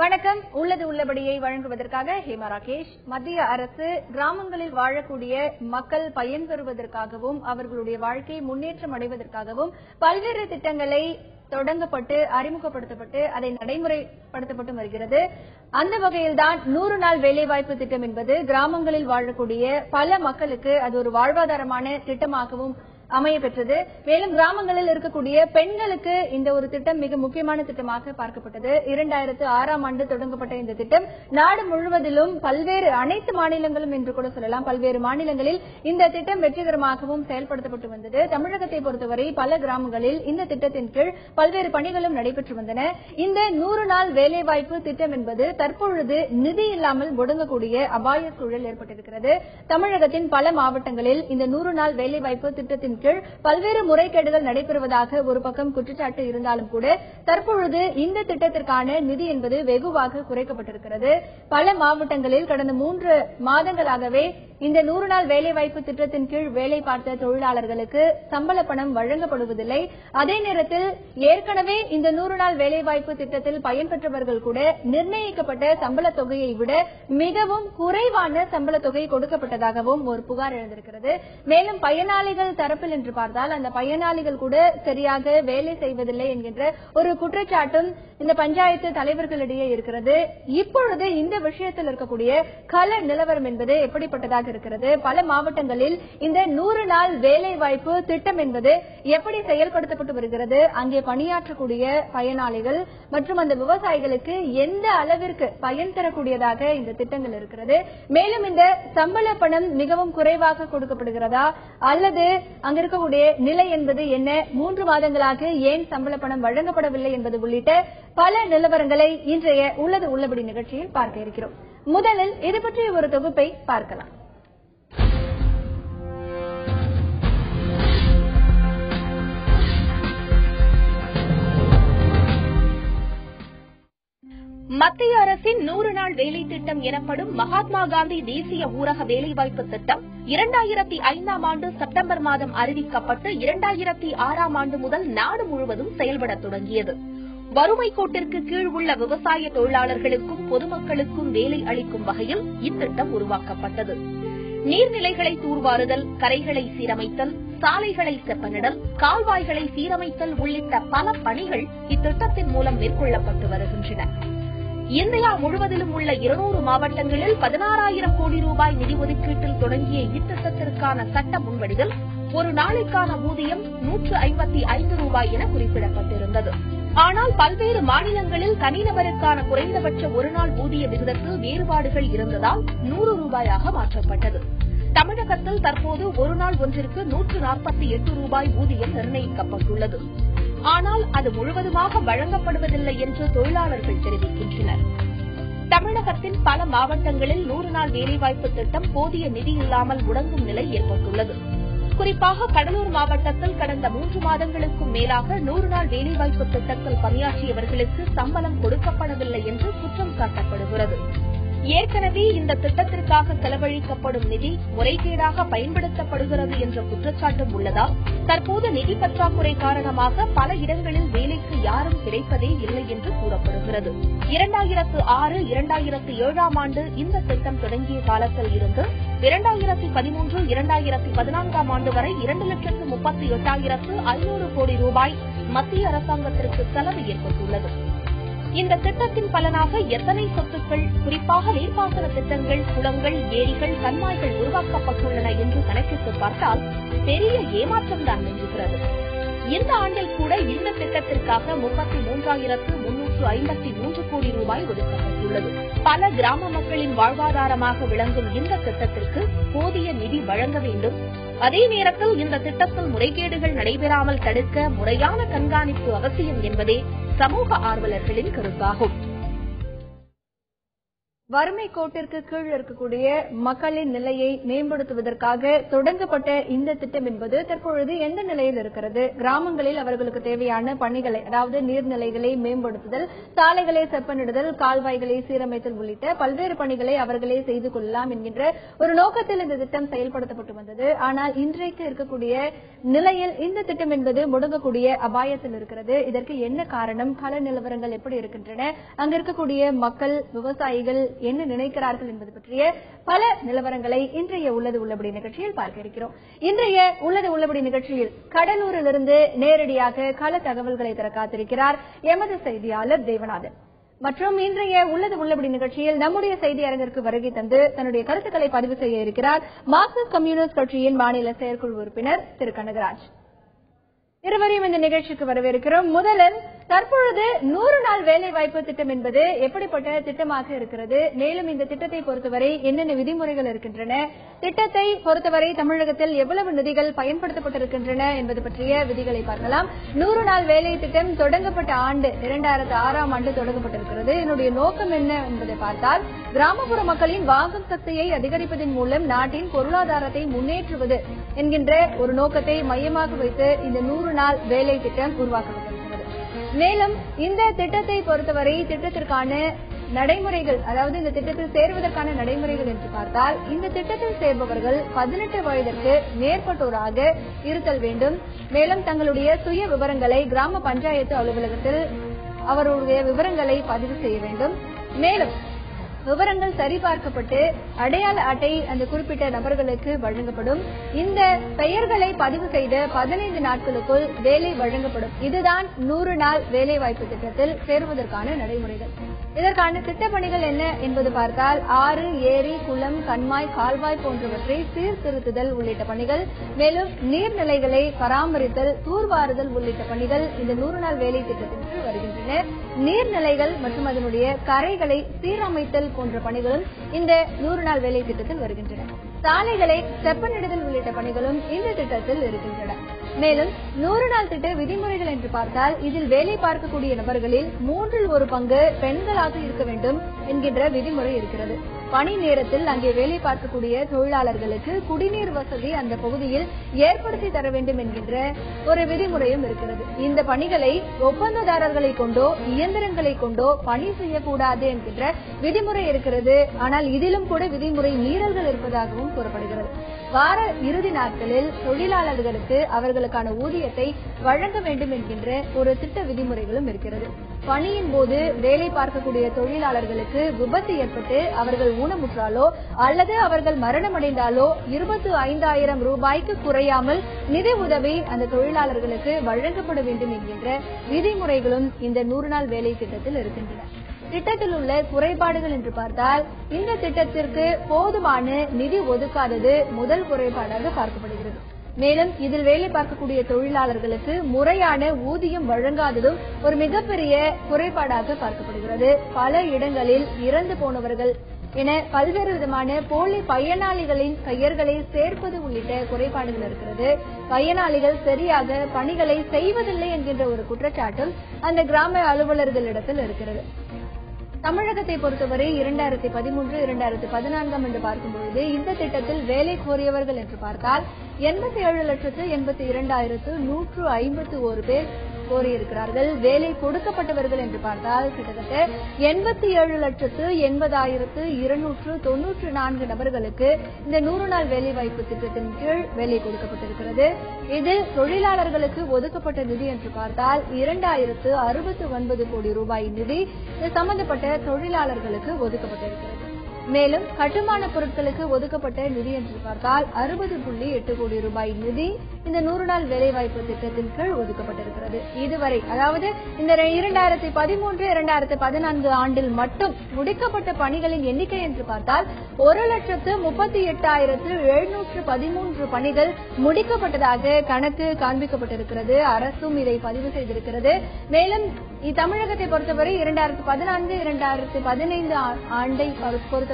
வணக்கம். உள்ளது உள்ளபடியை வழங்குவதற்காக ஹேமா ராகேஷ். மத்திய அரசு கிராமங்களில் வாழக்கூடிய மக்கள் பயன்பெறுவதற்காகவும் அவர்களுடைய வாழ்க்கை முன்னேற்றம் அடைவதற்காகவும் பல்வேறு திட்டங்களை தொடங்கப்பட்டு அறிமுகப்படுத்தப்பட்டு அதை நடைமுறைப்படுத்தப்பட்டு வருகிறது. அந்த வகையில்தான் 100 நாள் வேலைவாய்ப்பு திட்டம் என்பது கிராமங்களில் வாழக்கூடிய பல மக்களுக்கு அது ஒரு வாழ்வாதாரமான திட்டமாகவும் அமைய பெற்றது. மேலும் கிராமங்களில் இருக்கக்கூடிய பெண்களுக்கு இந்த ஒரு திட்டம் மிக முக்கியமான திட்டமாக பார்க்கப்பட்டது. 2006ஆம் ஆண்டு தொடங்கப்பட்ட இந்த திட்டம் நாடு முழுவதிலும் அனைத்து மாநிலங்களும் என்று கூட சொல்லலாம், பல்வேறு மாநிலங்களில் இந்த திட்டம் வெற்றிகரமாகவும் செயல்படுத்தப்பட்டு வந்தது. தமிழகத்தை பொறுத்தவரை பல கிராமங்களில் இந்த திட்டத்தின் கீழ் பல்வேறு பணிகளும் நடைபெற்று வந்தன. இந்த 100 நாள் வேலைவாய்ப்பு திட்டம் என்பது தற்பொழுது நிதி இல்லாமல் முடங்கக்கூடிய அபாய சூழல் ஏற்பட்டிருக்கிறது. தமிழகத்தின் பல மாவட்டங்களில் இந்த 100 நாள் வேலைவாய்ப்பு திட்டத்தின் பல்வேறு முறைகேடுகள் நடைபெறுவதாக ஒரு பக்கம் குற்றச்சாட்டு இருந்தாலும் கூட தற்பொழுது இந்த திட்டத்திற்கான நிதி என்பது வெகுவாக குறைக்கப்பட்டிருக்கிறது. பல மாவட்டங்களில் கடந்த 3 மாதங்களாகவே இந்த 100 நாள் வேலைவாய்ப்பு திட்டத்தின் கீழ் வேலை பார்த்த தொழிலாளர்களுக்கு சம்பள பணம் வழங்கப்படுவதில்லை. அதே நேரத்தில் ஏற்கனவே இந்த 100 நாள் வேலைவாய்ப்பு திட்டத்தில் பயன்பெற்றவர்கள் கூட நிர்ணயிக்கப்பட்ட சம்பள தொகையை விட மிகவும் குறைவான சம்பள தொகை கொடுக்கப்பட்டதாகவும் ஒரு புகார் எழுந்திருக்கிறது. மேலும் பயனாளிகள் தரப்பில் என்று பார்த்தால் அந்த பயனாளிகள் கூட சரியாக வேலை செய்வதில்லை என்கின்ற ஒரு குற்றச்சாட்டும் இந்த பஞ்சாயத்து தலைவர்களிடையே இருக்கிறது. இப்பொழுது இந்த விஷயத்தில் இருக்கக்கூடிய கள நிலவரம் என்பது எப்படிப்பட்டதாக இருக்கிறது? பல மாவட்டங்களில் இந்த 100 நாள் வேலைவாய்ப்பு திட்டம் என்பது எப்படி செயல்படுத்தப்பட்டு வருகிறது? அங்கே பணியாற்றக்கூடிய பயனாளிகள் மற்றும் அந்த விவசாயிகளுக்கு எந்த அளவிற்கு பயன் தரக்கூடியதாக இந்த திட்டங்கள் இருக்கிறது? மேலும் இந்த சம்பள பணம் மிகவும் குறைவாக கொடுக்கப்படுகிறதா அல்லது அங்க இருக்கக்கூடிய நிலை என்பது என்ன? 3 மாதங்களாக ஏன் சம்பள பணம் வழங்கப்படவில்லை என்பது உள்ளிட்ட பல நிலவரங்களை இன்றைய உள்ளது உள்ளபடி நிகழ்ச்சியில் பார்க்க இருக்கிறோம். முதலில் இது பற்றிய ஒரு தொகுப்பை பார்க்கலாம். மத்திய அரசின் 100 நாள் வேலை திட்டம் எனப்படும் மகாத்மா காந்தி தேசிய ஊரக வேலைவாய்ப்பு திட்டம் 2005ஆம் ஆண்டு செப்டம்பர் மாதம் அறிவிக்கப்பட்டு 2006ஆம் ஆண்டு முதல் நாடு முழுவதும் செயல்பட தொடங்கியது. வறுமை கோட்டிற்கு கீழ் உள்ள விவசாய தொழிலாளர்களுக்கும் பொதுமக்களுக்கும் வேலை அளிக்கும் வகையில் இத்திட்டம் உருவாக்கப்பட்டது. நீர்நிலைகளை தூர்வாறுதல், கரைகளை சீரமைத்தல், சாலைகளை செப்பனிடல், கால்வாய்களை சீரமைத்தல் உள்ளிட்ட பல பணிகள் இத்திட்டத்தின் மூலம் மேற்கொள்ளப்பட்டு வருகின்றன. இந்தியா முழுவதிலும் உள்ள 200 மாவட்டங்களில் 16,000 கோடி ரூபாய் நிதி ஒதுக்கீட்டில் தொடங்கிய இத்திட்டத்திற்கான சட்ட முன்வடிவில் ஒரு நாளைக்கான ஊதியம் 155 ரூபாய் என குறிப்பிடப்பட்டிருந்தது. ஆனால் பல்வேறு மாநிலங்களில் தனிநபருக்கான குறைந்தபட்ச ஒருநாள் ஊதிய விகிதத்தில் வேறுபாடுகள் இருந்ததால் 100 ரூபாயாக மாற்றப்பட்டது. தமிழகத்தில் தற்போது ஒருநாள் ஒன்றிற்கு 148 ரூபாய் ஊதியம் நிர்ணயிக்கப்பட்டுள்ளது. ஆனால் அது முழுவதுமாக வழங்கப்படுவதில்லை என்று தொழிலாளர்கள் தெரிவிக்கின்றனர். தமிழகத்தின் பல மாவட்டங்களில் 100 நாள் வேலைவாய்ப்பு திட்டம் போதிய நிதி இல்லாமல் முடங்கும் நிலை ஏற்பட்டுள்ளது. குறிப்பாக கடலூர் மாவட்டத்தில் கடந்த 3 மாதங்களுக்கும் மேலாக 100 நாள் வேலைவாய்ப்பு திட்டத்தில் பணியாற்றியவர்களுக்கு சம்பளம் கொடுக்கப்படவில்லை என்று குற்றம் சாட்டப்படுகிறது. ஏற்கனவே இந்த திட்டத்திற்காக செலவழிக்கப்படும் நிதி முறைகேடாக பயன்படுத்தப்படுகிறது என்ற குற்றச்சாட்டும் உள்ளதால் தற்போது நிதி பற்றாக்குறை காரணமாக பல இடங்களில் வேலைக்கு யாரும் கிடைப்பதே இல்லை என்று கூறப்படுகிறது. 2006, 2007ஆம் ஆண்டு இந்த திட்டம் தொடங்கிய காலத்தில் இருந்து 2013, 2014ஆம் ஆண்டு வரை 2,38,500 கோடி ரூபாய் மத்திய அரசாங்கத்திற்கு செலவு ஏற்பட்டுள்ளது. இந்த திட்டத்தின் பலனாக எத்தனை சொத்துக்கள், குறிப்பாக நீர்ப்பாசன திட்டங்கள், குளங்கள், ஏரிகள், கண்மாய்கள் உருவாக்கப்பட்டுள்ளன என்று கணக்கிட்டு பார்த்தால் பெரிய ஏமாற்றம்தான் நிகழ்கிறது. இந்த ஆண்டில் கூட இந்த திட்டத்திற்காக 33,353 கோடி ரூபாய் ஒதுக்கப்பட்டுள்ளது. பல கிராம மக்களின் வாழ்வாதாரமாக விளங்கும் இந்த திட்டத்திற்கு போதிய நிதி வழங்க வேண்டும். அதே நேரத்தில் இந்த திட்டத்தில் முறைகேடுகள் நடைபெறாமல் தடுக்க முறையான கண்காணிப்பு அவசியம் என்பதே சமூக ஆர்வலர்களின் கருத்தாகும். வறுமை கோட்டிற்கு கீழ் இருக்கக்கூடிய மக்களின் நிலையை மேம்படுத்துவதற்காக தொடங்கப்பட்ட இந்த திட்டம் என்பது தற்பொழுது எந்த நிலையில் இருக்கிறது? கிராமங்களில் அவர்களுக்கு தேவையான பணிகளை, அதாவது நீர்நிலைகளை மேம்படுத்துதல், சாலைகளை செப்பனிடுதல், கால்வாய்களை சீரமைத்தல் உள்ளிட்ட பல்வேறு பணிகளை அவர்களே செய்து கொள்ளலாம் என்கின்ற ஒரு நோக்கத்தில் இந்த திட்டம் செயல்படுத்தப்பட்டு வந்தது. ஆனால் இன்றைக்கு இருக்கக்கூடிய நிலையில் இந்த திட்டம் என்பது முடங்கக்கூடிய அபாயத்தில் இருக்கிறது. இதற்கு என்ன காரணம்? கள நிலவரங்கள் எப்படி இருக்கின்றன? அங்க இருக்கக்கூடிய மக்கள், விவசாயிகள் என்ன நினைக்கிறார்கள் என்பது பற்றிய பல நிலவரங்களை இன்றைய உள்ளது உள்ளபடி நிகழ்ச்சியில் பார்க்க இருக்கிறோம். இன்றைய உள்ளது உள்ளபடி நிகழ்ச்சியில் கடலூரிலிருந்து நேரடியாக கள தகவல்களை தர காத்திருக்கிறார் எமது செய்தியாளர் தேவநாதன். மற்றும் இன்றைய உள்ளது உள்ளபடி நிகழ்ச்சியில் நம்முடைய செய்தி அரங்கிற்கு வருகை தந்து தன்னுடைய கருத்துக்களை பதிவு செய்ய இருக்கிறார் மார்க்சிஸ்ட் கம்யூனிஸ்ட் கட்சியின் மாநில செயற்குழு உறுப்பினர் திரு கனகராஜ். இருவரையும் இந்த நிகழ்ச்சிக்கு வரவேற்கிறோம். முதலில் தற்பொழுது 100 நாள் வேலைவாய்ப்பு திட்டம் என்பது எப்படிப்பட்ட திட்டமாக இருக்கிறது? மேலும் இந்த திட்டத்தை பொறுத்தவரை என்னென்ன விதிமுறைகள் இருக்கின்றன? திட்டத்தை பொறுத்தவரை தமிழகத்தில் எவ்வளவு நிதிகள் பயன்படுத்தப்பட்டிருக்கின்றன என்பது பற்றிய விதிகளை பார்க்கலாம். 100 நாள் வேலை திட்டம் தொடங்கப்பட்ட ஆண்டு 2006ஆம் ஆண்டு தொடங்கப்பட்டிருக்கிறது. இதனுடைய நோக்கம் என்ன என்பதை பார்த்தால், கிராமப்புற மக்களின் வாங்கும் சக்தியை அதிகரிப்பதன் மூலம் நாட்டின் பொருளாதாரத்தை முன்னேற்றுவது என்கின்ற ஒரு நோக்கத்தை மையமாக வைத்து இந்த 100 நாள் வேலை திட்டம் உருவாக்கப்பட்டிருக்கிறது. மேலும் இந்த திட்டத்தை பொறுத்தவரை திட்டத்திற்கான நடைமுறைகள், அதாவது இந்த திட்டத்தில் சேர்வதற்கான நடைமுறைகள் என்று பார்த்தால், இந்த திட்டத்தில் சேர்பவர்கள் 18 வயதிற்கு மேற்பட்டோராக இருத்தல் வேண்டும். மேலும் தங்களுடைய சுய விவரங்களை கிராம பஞ்சாயத்து அலுவலகத்தில் அவருடைய விவரங்களை பதிவு செய்ய வேண்டும். மேலும் விவரங்கள் சரிபார்க்கப்பட்டு அடையாள அட்டை அந்த குறிப்பிட்ட நபர்களுக்கு வழங்கப்படும். இந்த பெயர்களை பதிவு செய்த 15 நாட்களுக்குள் வேலை வழங்கப்படும். இதுதான் 100 நாள் வேலை வாய்ப்பு திட்டத்தில் சேருவதற்கான நடைமுறைகள். இதற்கான திட்டப்பணிகள் என்ன என்பது பார்த்தால், ஆறு, ஏரி, குளம், கண்மாய், கால்வாய் போன்றவற்றை சீர்திருத்துதல் உள்ளிட்ட பணிகள், மேலும் நீர்நிலைகளை பராமரித்தல், தூர்வாறுதல் உள்ளிட்ட பணிகள் இந்த 100 நாள் வேலை திட்டத்தின் கீழ் வருகின்றன. நீர்நிலைகள் மற்றும் அதனுடைய கரைகளை சீரமைத்தல் போன்ற பணிகளும் இந்த 100 நாள் வேலை திட்டத்தில் வருகின்றன. சாலைகளை செப்பனிடுதல் உள்ளிட்ட பணிகளும் இந்த திட்டத்தில் இருக்கின்றன. மேலும் 100 நாள் திட்ட விதிமுறைகள் என்று பார்த்தால், இதில் வேலை பார்க்கக்கூடிய நபர்களில் 3இல் 1 பங்கு பெண்களாக இருக்க வேண்டும் என்கின்ற விதிமுறை இருக்கிறது. பணி நேரத்தில் அங்கே வேலை பார்க்கக்கூடிய தொழிலாளர்களுக்கு குடிநீர் வசதி அந்த பகுதியில் ஏற்படுத்தி தர வேண்டும் என்கின்ற ஒரு விதிமுறையும் இருக்கிறது. இந்த பணிகளை ஒப்பந்ததாரர்களை கொண்டோ இயந்திரங்களை கொண்டோ பணி செய்யக்கூடாது என்கின்ற விதிமுறை இருக்கிறது. ஆனால் இதிலும் கூட விதிமுறை மீறல்கள் இருப்பதாகவும் கூறப்படுகிறது. வார இறுதி நாட்களில் தொழிலாளர்களுக்கு அவர்களுக்கான ஊதியத்தை வழங்க வேண்டும் என்கின்ற ஒரு திட்ட விதிமுறைகளும் இருக்கிறது. பணியின் போது வேலை பார்க்கக்கூடிய தொழிலாளர்களுக்கு விபத்து ஏற்பட்டு அவர்கள் ஊனமுற்றாலோ அல்லது அவர்கள் மரணமடைந்தாலோ 25,000 ரூபாய்க்கு குறையாமல் நிதி உதவி அந்த தொழிலாளர்களுக்கு வழங்கப்பட வேண்டும் என்கின்ற விதிமுறைகளும் இந்த 100 நாள் வேலை திட்டத்தில் இருக்கின்றன. திட்டத்தில் உள்ள குறைபாடுகள் என்று பார்த்தால், இந்த திட்டத்திற்கு போதுமான நிதி ஒதுக்காதது முதல் குறைபாடாக பார்க்கப்படுகிறது. மேலும் இதில் வேலை பார்க்கக்கூடிய தொழிலாளர்களுக்கு முறையான ஊதியம் வழங்காததும் ஒரு மிகப்பெரிய குறைபாடாக பார்க்கப்படுகிறது. பல இடங்களில் இறந்து போனவர்கள் என பல்வேறு விதமான போலி பயனாளிகளின் பெயர்களை சேர்ப்பது உள்ளிட்ட குறைபாடுகள் இருக்கிறது. பயனாளிகள் சரியாக பணிகளை செய்வதில்லை என்கின்ற ஒரு குற்றச்சாட்டும் அந்த கிராம அலுவலர்களிடத்தில் இருக்கிறது. தமிழகத்தை பொறுத்தவரை 2013, 2014 என்று பார்க்கும்பொழுது இந்த திட்டத்தில் வேலை கோரியவர்கள் என்று பார்த்தால் 87,82,151 பேர் கோரியிருக்கிறார்கள். வேலை கொடுக்கப்பட்டவர்கள் என்று பார்த்தால் கிட்டத்தட்ட 87,80,294 நபர்களுக்கு இந்த 100 நாள் வேலைவாய்ப்பு திட்டத்தின் கீழ் வேலை கொடுக்கப்பட்டிருக்கிறது. இதில் தொழிலாளர்களுக்கு ஒதுக்கப்பட்ட நிதி என்று பார்த்தால் 2,069 கோடி ரூபாய் நிதி சம்பந்தப்பட்ட தொழிலாளர்களுக்கு ஒதுக்கப்பட்டிருக்கிறது. மேலும் கட்டுமான பொருட்களுக்கு ஒதுக்கப்பட்ட நிதி என்று பார்த்தால் 60.8 கோடி ரூபாய் நிதி இந்த 100 நாள் வேலைவாய்ப்பு திட்டத்தின் கீழ் ஒதுக்கப்பட்டிருக்கிறது. இதுவரை, அதாவது இந்த 2013, 2014 ஆண்டில் மட்டும் முடிக்கப்பட்ட பணிகளின் எண்ணிக்கை என்று பார்த்தால் 1,38,713 பணிகள் முடிக்கப்பட்டதாக கணக்கு காண்பிக்கப்பட்டிருக்கிறது. அரசும் இதை பதிவு செய்திருக்கிறது. மேலும் தமிழகத்தை பொறுத்தவரை 2014, 2015 ஆண்டை பொறுத்தவரை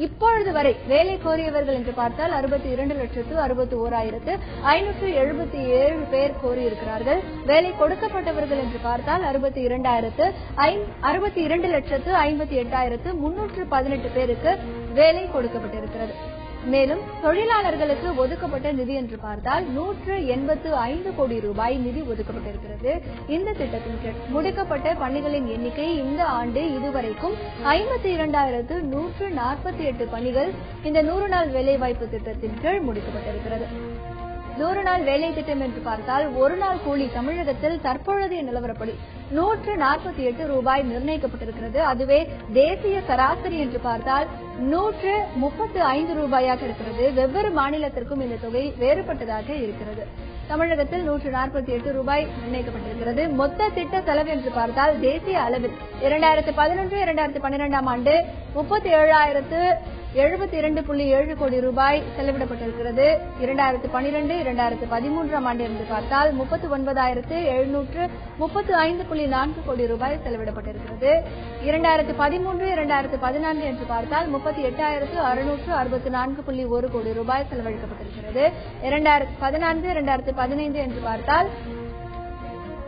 இப்பொழுது வரை வேலை கோரியவர்கள் என்று பார்த்தால் 62,61,500 177 பேர் கோரியிருக்கிறார்கள். வேலை கொடுக்கப்பட்டவர்கள் என்று பார்த்தால் 62,58,318 பேருக்கு வேலை கொடுக்கப்பட்டிருக்கிறது. மேலும் தொழிலாளர்களுக்கு ஒதுக்கப்பட்ட நிதி என்று பார்த்தால் 185 கோடி ரூபாய் நிதி ஒதுக்கப்பட்டிருக்கிறது. இந்த திட்டத்தின் கீழ் முடிக்கப்பட்ட பணிகளின் எண்ணிக்கை இந்த ஆண்டு இதுவரைக்கும் 52,148 பணிகள் இந்த 100 நாள் வேலைவாய்ப்பு திட்டத்தின் கீழ் முடிக்கப்பட்டிருக்கிறது. 100 நாள் வேலை திட்டம் என்று பார்த்தால் ஒரு நாள் கூலி தமிழகத்தில் தற்பொழுதைய நிலவரப்படி 148 ரூபாய் நிர்ணயிக்கப்பட்டிருக்கிறது. அதுவே தேசிய சராசரி என்று பார்த்தால் 135 ரூபாயாக இருக்கிறது. வெவ்வேறு மாநிலத்திற்கும் இந்த தொகை வேறுபட்டதாக இருக்கிறது. தமிழகத்தில் 148 ரூபாய் நிர்ணயிக்கப்பட்டிருக்கிறது. மொத்த திட்ட செலவு என்று பார்த்தால் தேசிய அளவில் 2011-2012 ஆண்டு 37,072.7 கோடி ரூபாய் செலவிடப்பட்டிருக்கிறது. 2012-2013 ஆண்டு என்று பார்த்தால் 39,735.4 கோடி ரூபாய் செலவிடப்பட்டிருக்கிறது. 2013-2014 என்று பார்த்தால் 38,664.1 கோடி ரூபாய் செலவழிக்கப்பட்டிருக்கிறது. 2014-2015 என்று பார்த்தால்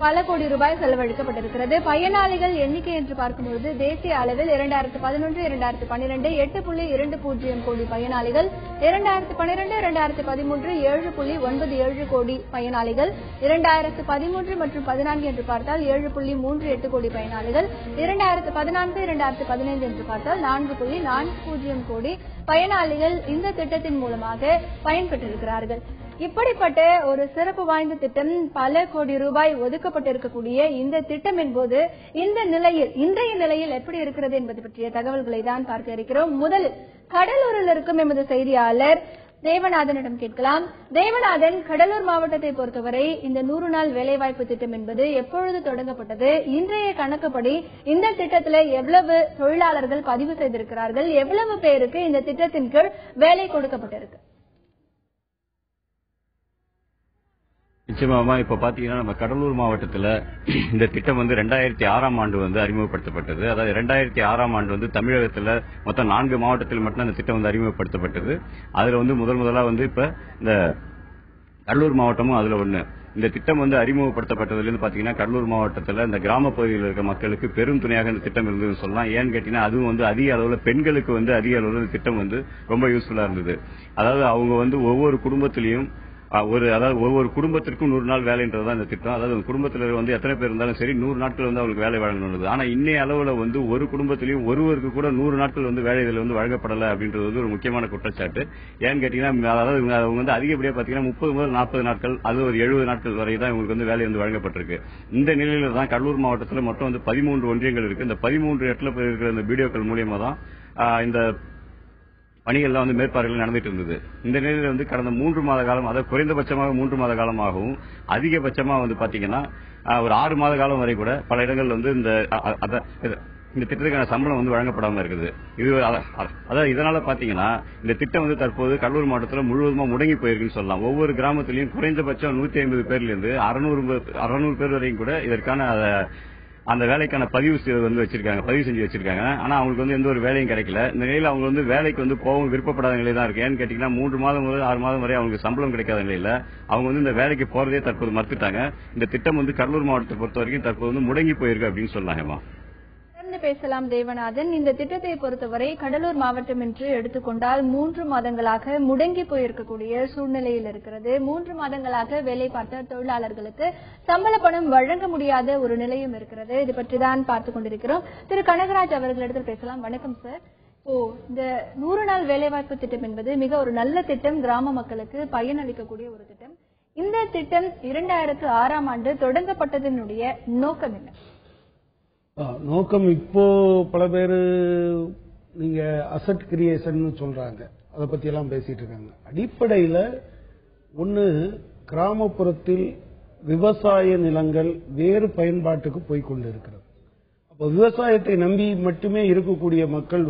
பல கோடி ரூபாய் செலவழிக்கப்பட்டிருக்கிறது. பயனாளிகள் எண்ணிக்கை என்று பார்க்கும்போது தேசிய அளவில் 2011-2012 8.20 கோடி பயனாளிகள், 2012-2013 7.97 கோடி பயனாளிகள், 2013 மற்றும் 14 என்று பார்த்தால் 7.38 கோடி பயனாளிகள், 2014-2015 என்று பார்த்தால் 4.40 கோடி பயனாளிகள் இந்த திட்டத்தின் மூலமாக பயன்பெற்றிருக்கிறார்கள். இப்படிப்பட்ட ஒரு சிறப்பு வாய்ந்த திட்டம், பல கோடி ரூபாய் ஒதுக்கப்பட்டிருக்கக்கூடிய இந்த திட்டம் என்பது இன்றைய நிலையில் எப்படி இருக்கிறது என்பது பற்றிய தகவல்களை தான் பார்க்க இருக்கிறோம். முதலில் கடலூரில் இருக்கும் எமது செய்தியாளர் தேவநாதனிடம் கேட்கலாம். தேவநாதன், கடலூர் மாவட்டத்தை பொறுத்தவரை இந்த 100 நாள் வேலைவாய்ப்பு திட்டம் என்பது எப்பொழுது தொடங்கப்பட்டது? இன்றைய கணக்குப்படி இந்த திட்டத்தில் எவ்வளவு தொழிலாளர்கள் பதிவு செய்திருக்கிறார்கள்? எவ்வளவு பேருக்கு இந்த திட்டத்தின் கீழ் வேலை கொடுக்கப்பட்டிருக்கு? நிச்சயமா இப்ப பாத்தீங்கன்னா நம்ம கடலூர் மாவட்டத்துல இந்த திட்டம் 2006 ஆண்டு அறிமுகப்படுத்தப்பட்டது. அதாவது 2006 ஆண்டு தமிழகத்துல மொத்தம் 4 மாவட்டத்தில் மட்டும் அந்த திட்டம் அறிமுகப்படுத்தப்பட்டது. அதுல முதலா இப்ப இந்த கடலூர் மாவட்டமும் அதுல ஒண்ணு. இந்த திட்டம் அறிமுகப்படுத்தப்பட்டதுல இருந்து பாத்தீங்கன்னா கடலூர் மாவட்டத்துல இந்த கிராம பகுதியில் இருக்க மக்களுக்கு பெரும் துணையாக இந்த திட்டம் இருந்ததுன்னு சொல்லலாம். ஏன்னு கேட்டீங்கன்னா அதுவும் அதிக அளவுல பெண்களுக்கு அதிக அளவுல இந்த திட்டம் ரொம்ப யூஸ்ஃபுல்லா இருந்தது. அதாவது அவங்க ஒவ்வொரு குடும்பத்திலையும் ஒவ்வொரு குடும்பத்திற்கும் 100 நாள் வேலைன்றதுதான் இந்த திட்டம். அதாவது குடும்பத்தில் எத்தனை பேர் இருந்தாலும் சரி 100 நாட்கள் அவங்களுக்கு வேலை வழங்கணும். ஆனா இன்னைய அளவுல ஒரு குடும்பத்திலையும் ஒருவருக்கு கூட 100 நாட்கள் வேலை இதுல வழங்கப்படல அப்படின்றது ஒரு முக்கியமான குற்றச்சாட்டு. ஏன்னு கேட்டீங்கன்னா அதாவது அவங்க அதிகப்படியா பாத்தீங்கன்னா 30 முதல் 40 நாட்கள், அது ஒரு 70 நாட்கள் வரை தான் இவங்களுக்கு வேலை வழங்கப்பட்டிருக்கு. இந்த நிலையில தான் கடலூர் மாவட்டத்தில் மொத்தம் 13 ஒன்றியங்கள் இருக்கு. இந்த 13 இடத்துல இருக்கிற இந்த வீடியோக்கள் மூலியமா தான் இந்த பணிகள்லாம் மேற்பார்வையில் நடந்துட்டு இருந்தது. இந்த நிலையில கடந்த 3 மாத காலம், அதாவது குறைந்தபட்சமாக 3 மாத காலமாகவும் அதிகபட்சமா பாத்தீங்கன்னா ஒரு 6 மாத காலம் வரை கூட பல இடங்கள்ல இந்த திட்டத்துக்கான சம்பளம் வழங்கப்படாம இருக்குது. இது அதாவது இதனால பாத்தீங்கன்னா இந்த திட்டம் தற்போது கடலூர் மாவட்டத்தில் முழுவதுமா முடங்கி போயிருக்குன்னு சொல்லலாம். ஒவ்வொரு கிராமத்திலையும் குறைந்தபட்சம் 150 பேர்ல இருந்து 600 பேர் வரையும் கூட இதற்கான அந்த வேலைக்கான பதிவு செஞ்சு வச்சிருக்காங்க. ஆனா அவங்களுக்கு எந்த ஒரு வேலையும் கிடைக்கல. இந்த நிலையில அவங்க வேலைக்கு போகவும் விருப்பப்படாத நிலை தான் இருக்கு. ஏன்னு கேட்டீங்கன்னா 3 மாதம் முதல் 6 மாதம் வரை அவங்களுக்கு சம்பளம் கிடைக்காத நிலையில அவங்க இந்த வேலைக்கு போறதே தற்போது மறுத்துட்டாங்க. இந்த திட்டம் கடலூர் மாவட்டத்தை பொறுத்த வரைக்கும் தற்போது முடங்கி போயிருக்கு அப்படின்னு சொல்லலாமா? பேசலாம் தேவநாதன். இந்த திட்டத்தை பொறுத்தவரை கடலூர் மாவட்டம் என்று எடுத்துக்கொண்டால் 3 மாதங்களாக முடங்கி போயிருக்கக்கூடிய சூழ்நிலையில் இருக்கிறது. 3 மாதங்களாக வேலை பார்த்த தொழிலாளர்களுக்கு சம்பள பணம் வழங்க முடியாத ஒரு நிலையும் இருக்கிறது. இது பற்றி தான் பார்த்துக் கொண்டிருக்கிறோம். திரு கனகராஜ் அவர்களிடத்தில் பேசலாம். வணக்கம் சார். இந்த 100 நாள் வேலைவாய்ப்பு திட்டம் என்பது மிக ஒரு நல்ல திட்டம், கிராம மக்களுக்கு பயனளிக்கக்கூடிய ஒரு திட்டம். இந்த திட்டம் 2006 ஆண்டு தொடங்கப்பட்டதனுடைய நோக்கம் என்ன? நோக்கம் இப்போ பல பேரு நீங்க அசட் கிரியேஷன் சொல்றாங்க, அதை பத்தி எல்லாம் பேசிட்டு இருக்காங்க. அடிப்படையில ஒண்ணு, கிராமப்புறத்தில் விவசாய நிலங்கள் வேறு பயன்பாட்டுக்கு போய்கொண்டு இருக்கிறது. அப்ப விவசாயத்தை நம்பி மட்டுமே இருக்கக்கூடிய மக்கள்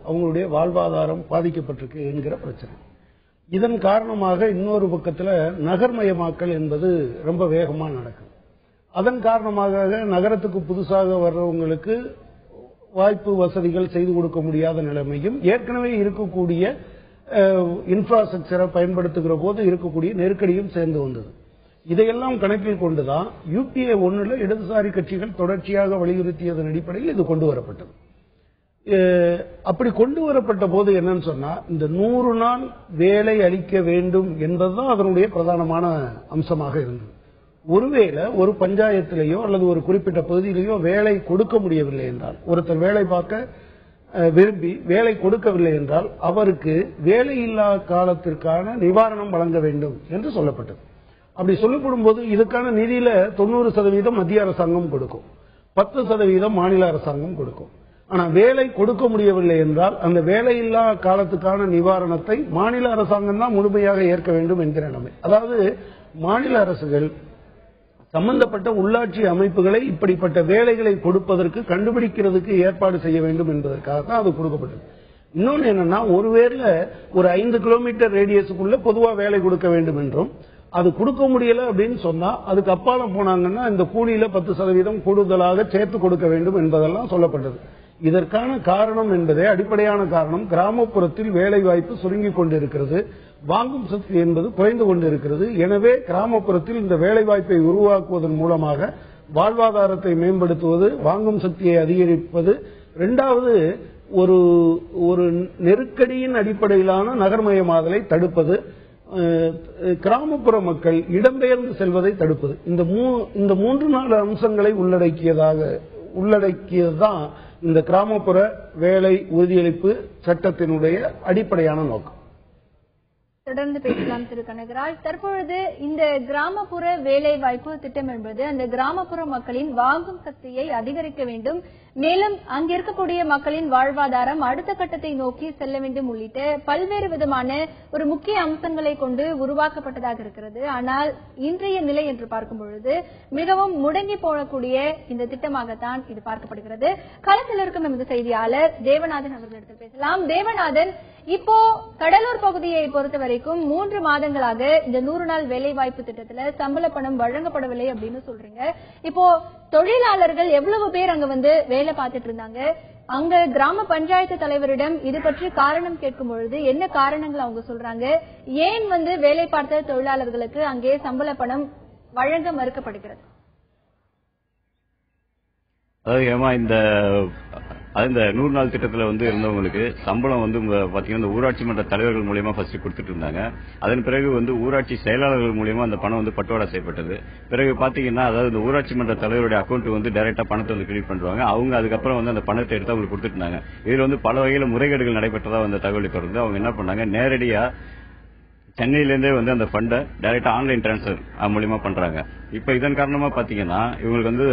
அவங்களுடைய வாழ்வாதாரம் பாதிக்கப்பட்டிருக்கு என்கிற பிரச்சனை. இதன் காரணமாக இன்னொரு பக்கத்துல நகர்மயமாக்கல் என்பது ரொம்ப வேகமா நடக்குது. அதன் காரணமாக நகரத்துக்கு புதுசாக வர்றவங்களுக்கு வாய்ப்பு வசதிகள் செய்து கொடுக்க முடியாத நிலைமையும், ஏற்கனவே இருக்கக்கூடிய இன்ஃப்ராஸ்ட்ரக்சரை பயன்படுத்துகிற போது இருக்கக்கூடிய நெருக்கடியும் சேர்ந்து வந்தது. இதையெல்லாம் கணக்கில் கொண்டுதான் UPA 1 இடதுசாரி கட்சிகள் தொடர்ச்சியாக வலியுறுத்தியதன் அடிப்படையில் இது கொண்டு வரப்பட்டது. அப்படி கொண்டு வரப்பட்ட போது என்னன்னு சொன்னா, இந்த 100 நாள் வேலை அளிக்க வேண்டும் என்பதுதான் அதனுடைய பிரதானமான அம்சமாக இருந்தது. ஒருவேளை ஒரு பஞ்சாயத்திலேயோ அல்லது ஒரு குறிப்பிட்ட பகுதியிலேயோ வேலை கொடுக்க முடியவில்லை என்றால், ஒருத்தர் வேலை பார்க்க விரும்பி வேலை கொடுக்கவில்லை என்றால் அவருக்கு வேலையில்லா காலத்திற்கான நிவாரணம் வழங்க வேண்டும் என்று சொல்லப்பட்டது. அப்படி சொல்லப்படும் போது இதுக்கான நிதியில 90% மத்திய அரசாங்கம் கொடுக்கும், 10% மாநில அரசாங்கம் கொடுக்கும். ஆனா வேலை கொடுக்க முடியவில்லை என்றால் அந்த வேலையில்லா காலத்துக்கான நிவாரணத்தை மாநில அரசாங்கம் தான் முழுமையாக ஏற்க வேண்டும் என்கிற நிலைமை. அதாவது மாநில அரசுகள் சம்பந்தப்பட்ட உள்ளாட்சி அமைப்புகளை இப்படிப்பட்ட வேலைகளை கொடுப்பதற்கு கண்டுபிடிக்கிறதுக்கு ஏற்பாடு செய்ய வேண்டும் என்பதற்காக தான் அது கொடுக்கப்பட்டது. இன்னொன்னு என்னன்னா, ஒருவேளை ஒரு 5 கிலோமீட்டர் ரேடியஸுக்குள்ள பொதுவா வேலை கொடுக்க வேண்டும் என்றும், அது கொடுக்க முடியல அப்படின்னு சொன்னா அதுக்கு அப்பால போனாங்கன்னா இந்த கூலியில 10% கூடுதலாக சேர்த்து கொடுக்க வேண்டும் என்பதெல்லாம் சொல்லப்பட்டது. இதற்கான காரணம் என்பதே அடிப்படையான காரணம், கிராமப்புறத்தில் வேலை வாய்ப்பு சுருங்கிக் கொண்டிருக்கிறது, வாங்கும் சக்தி என்பது குறைந்து கொண்டிருக்கிறது. எனவே கிராமப்புறத்தில் இந்த வேலை வாய்ப்பை உருவாக்குவதன் மூலமாக வாழ்வாதாரத்தை மேம்படுத்துவது, வாங்கும் சக்தியை அதிகரிப்பது, இரண்டாவது ஒரு நெருக்கடியின் அடிப்படையிலான நகர்மயமாதலை தடுப்பது, கிராமப்புற மக்கள் இடம்பெயர்ந்து செல்வதை தடுப்பது, இந்த 3-4 அம்சங்களை உள்ளடக்கியதுதான் இந்த கிராமப்புற வேலை உறுதியளிப்பு சட்டத்தினுடைய அடிப்படையான நோக்கம். தொடர்ந்து பேசலாம் திரு கனகராஜ். தற்பொழுது இந்த கிராமப்புற வேலை வாய்ப்பு திட்டம் என்பது அந்த கிராமப்புற மக்களின் வாங்கும் சக்தியை அதிகரிக்க வேண்டும், மேலும் அங்க இருக்கக்கூடிய மக்களின் வாழ்வாதாரம் அடுத்த கட்டத்தை நோக்கி செல்ல வேண்டும் உள்ளிட்ட பல்வேறு விதமான ஒரு முக்கிய அம்சங்களை கொண்டு உருவாக்கப்பட்டதாக இருக்கிறது. ஆனால் இன்றைய நிலை என்று பார்க்கும் பொழுது மிகவும் முடங்கி போகக்கூடிய இந்த திட்டமாகத்தான் இது பார்க்கப்படுகிறது. களத்தில் இருக்கும் எமது செய்தியாளர் தேவநாதன் அவர்களிடத்தில் பேசலாம். தேவநாதன், இப்போ கடலூர் பகுதியை பொறுத்த வரைக்கும் 3 மாதங்களாக இந்த 100 நாள் வேலை வாய்ப்பு திட்டத்துல சம்பள பணம் வழங்கப்படவில்லை அப்படின்னு சொல்றீங்க. இப்போ தொழிலாளர்கள் எவ்வளவு பேர் அங்க வந்து வேலை பார்த்துட்டு இருந்தாங்க? அங்க கிராம பஞ்சாயத்து தலைவரிடம் இது பற்றி காரணம் கேட்கும் பொழுது என்ன காரணங்கள் அவங்க சொல்றாங்க? ஏன் வந்து வேலை பார்த்த தொழிலாளர்களுக்கு அங்கே சம்பள பணம் வழங்க மறுக்கப்படுகிறது? இந்த 100 நாள் திட்டத்துல வந்து இருந்தவங்களுக்கு சம்பளம் வந்து பாத்தீங்கன்னா இந்த ஊராட்சி மன்ற தலைவர்கள் மூலியமா ஃபர்ஸ்ட் கொடுத்துட்டு இருந்தாங்க. அதன் பிறகு வந்து ஊராட்சி செயலாளர்கள் மூலியமா அந்த பணம் வந்து பட்டுவாடா செய்யப்பட்டது. பிறகு பாத்தீங்கன்னா அதாவது இந்த ஊராட்சி மன்ற தலைவருடைய அக்கௌண்ட் வந்து டைரக்டா பணத்தை வந்து கிரெடிட் பண்றாங்க. அவங்க அதுக்கப்புறம் வந்து அந்த பணத்தை எடுத்து அவங்களுக்கு கொடுத்துட்டு இருந்தாங்க. இதுல வந்து பல வகையில முறைகேடுகள் நடைபெற்றதா அந்த தகவலை தொடர்ந்து அவங்க என்ன பண்ணாங்க, நேரடியா சென்னையிலேருந்தே வந்து அந்த ஃபண்டை டைரக்டா ஆன்லைன் டிரான்ஸ்பர் மூலியமா பண்றாங்க. இப்ப இதன் காரணமா பாத்தீங்கன்னா இவங்களுக்கு வந்து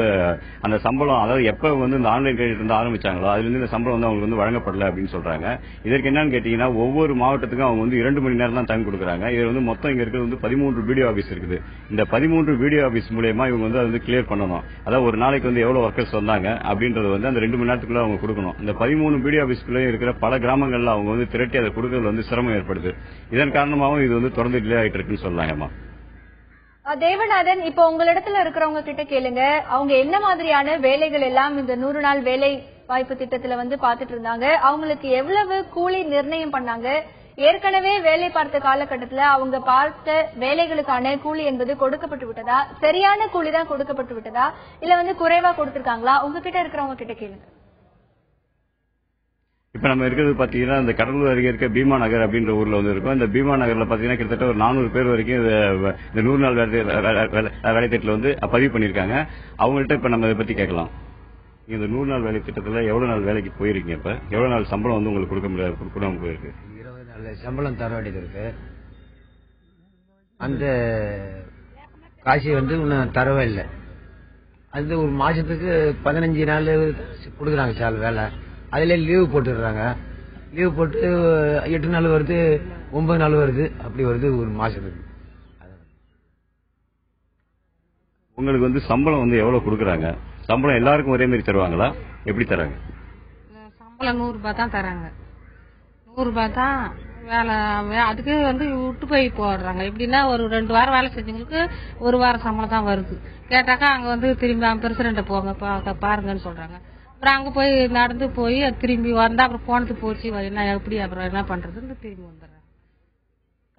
அந்த சம்பளம், அதாவது எப்ப வந்து இந்த ஆன்லைன் கிரெடிட் வந்து ஆரம்பிச்சாங்களோ அதுல இருந்து இந்த சம்பளம் வந்து அவங்களுக்கு வந்து வழங்கப்படல அப்படின்னு சொல்றாங்க. இதற்கு என்னன்னு கேட்டீங்கன்னா ஒவ்வொரு மாவட்டத்துக்கும் அவங்க வந்து 2 மணி நேரம் தான் டைம் கொடுக்குறாங்க. இது வந்து மொத்தம் இங்க இருக்கிறது வந்து 13 பிடிஓ ஆபீஸ் இருக்குது. இந்த 13 பிடிஓ ஆபீஸ் மூலியமா இவங்க வந்து அது கிளியர் பண்ணணும். அதாவது ஒரு நாளைக்கு வந்து எவ்வளவு ஒர்க்கர்ஸ் வந்தாங்க அப்படின்றது வந்து அந்த 2 மணி நேரத்துக்குள்ள அவங்க கொடுக்கணும். இந்த 13 பிடிஓ ஆபீஸ்க்குள்ளே இருக்கிற பல கிராமங்கள்ல அவங்க வந்து திரட்டி அதை கொடுக்கறது வந்து சிரமம் ஏற்படுது. இதன் காரணமாகவும் இது வந்து தொடர்ந்து டிலே ஆயிட்டு இருக்குன்னு சொல்லலாங்கம்மா. தேவநாதன், இப்ப உங்களிடத்துல இருக்கிறவங்க கிட்ட கேளுங்க, அவங்க என்ன மாதிரியான வேலைகள் எல்லாம் இந்த 100 நாள் வேலை வாய்ப்பு திட்டத்துல வந்து பாத்துட்டு இருந்தாங்க, அவங்களுக்கு எவ்வளவு கூலி நிர்ணயம் பண்ணாங்க, ஏற்கனவே வேலை பார்த்த காலகட்டத்துல அவங்க பார்த்த வேலைகளுக்கான கூலி என்பது கொடுக்கப்பட்டு விட்டதா, சரியான கூலி தான் கொடுக்கப்பட்டு விட்டதா, இல்ல வந்து குறைவா கொடுத்திருக்காங்களா? உங்ககிட்ட இருக்கிறவங்க கிட்ட கேளுங்க. இப்ப நம்ம இருக்கிறது பாத்தீங்கன்னா இந்த கடலூர் அருகே இருக்க பீமா நகர் அப்படின்ற ஊர்ல வந்து இருக்கும். இந்த பீமா நகர்ல பாத்தீங்கன்னா கிட்டத்தட்ட ஒரு 400 பேர் வரைக்கும் இந்த 100 நாள் வேலை திட்டத்துல வந்து பதிவு பண்ணிருக்காங்க. அவங்கள்ட்ட இப்ப நம்ம இதை பத்தி கேட்கலாம். இந்த 100 நாள் வேலை திட்டத்துல எவ்வளவு நாள் வேலைக்கு போயிருக்கீங்க? இப்ப எவ்வளவு நாள் சம்பளம் வந்து உங்களுக்கு கொடுக்காம போயிருக்கு? 20 நாள் சம்பளம் தர வேண்டியது இருக்கு. அந்த காசு வந்து இன்னும் தரவே இல்லை. அது ஒரு மாசத்துக்கு 15 நாள் கொடுக்குறாங்க சார் வேலை. அதுல லீவு போட்டுடுறாங்க. லீவு போட்டு 8 நாள் வருது, 9 நாள் வருது, அப்படி வருது ஒரு மாசத்துக்கு. உங்களுக்கு வந்து சம்பளம் வந்து எவ்வளவு கொடுக்குறாங்க? சம்பளம் எல்லாருக்கும் ஒரே மாதிரி தருவாங்களா? எப்படி தராங்க? சம்பளம் 100 ரூபாய் தான் தராங்க. 100 ரூபாய் தான் வேலை. அதுக்கு வந்து விட்டு போய் போடுறாங்க. எப்படின்னா ஒரு 2 வாரம் வேலை செஞ்சவங்களுக்கு 1 வாரம் சம்பளம் தான் வருது. கேட்டாக்கா அங்க வந்து திரும்பி பிரசிடண்ட போங்க பாருங்கன்னு சொல்றாங்க. அப்புறம் அங்க போய் நடந்து போய் திரும்பி வந்தா அப்புறம் போனது போச்சு, என்ன எப்படி அப்புறம் என்ன பண்றதுன்னு திரும்பி வந்துடுறாங்க.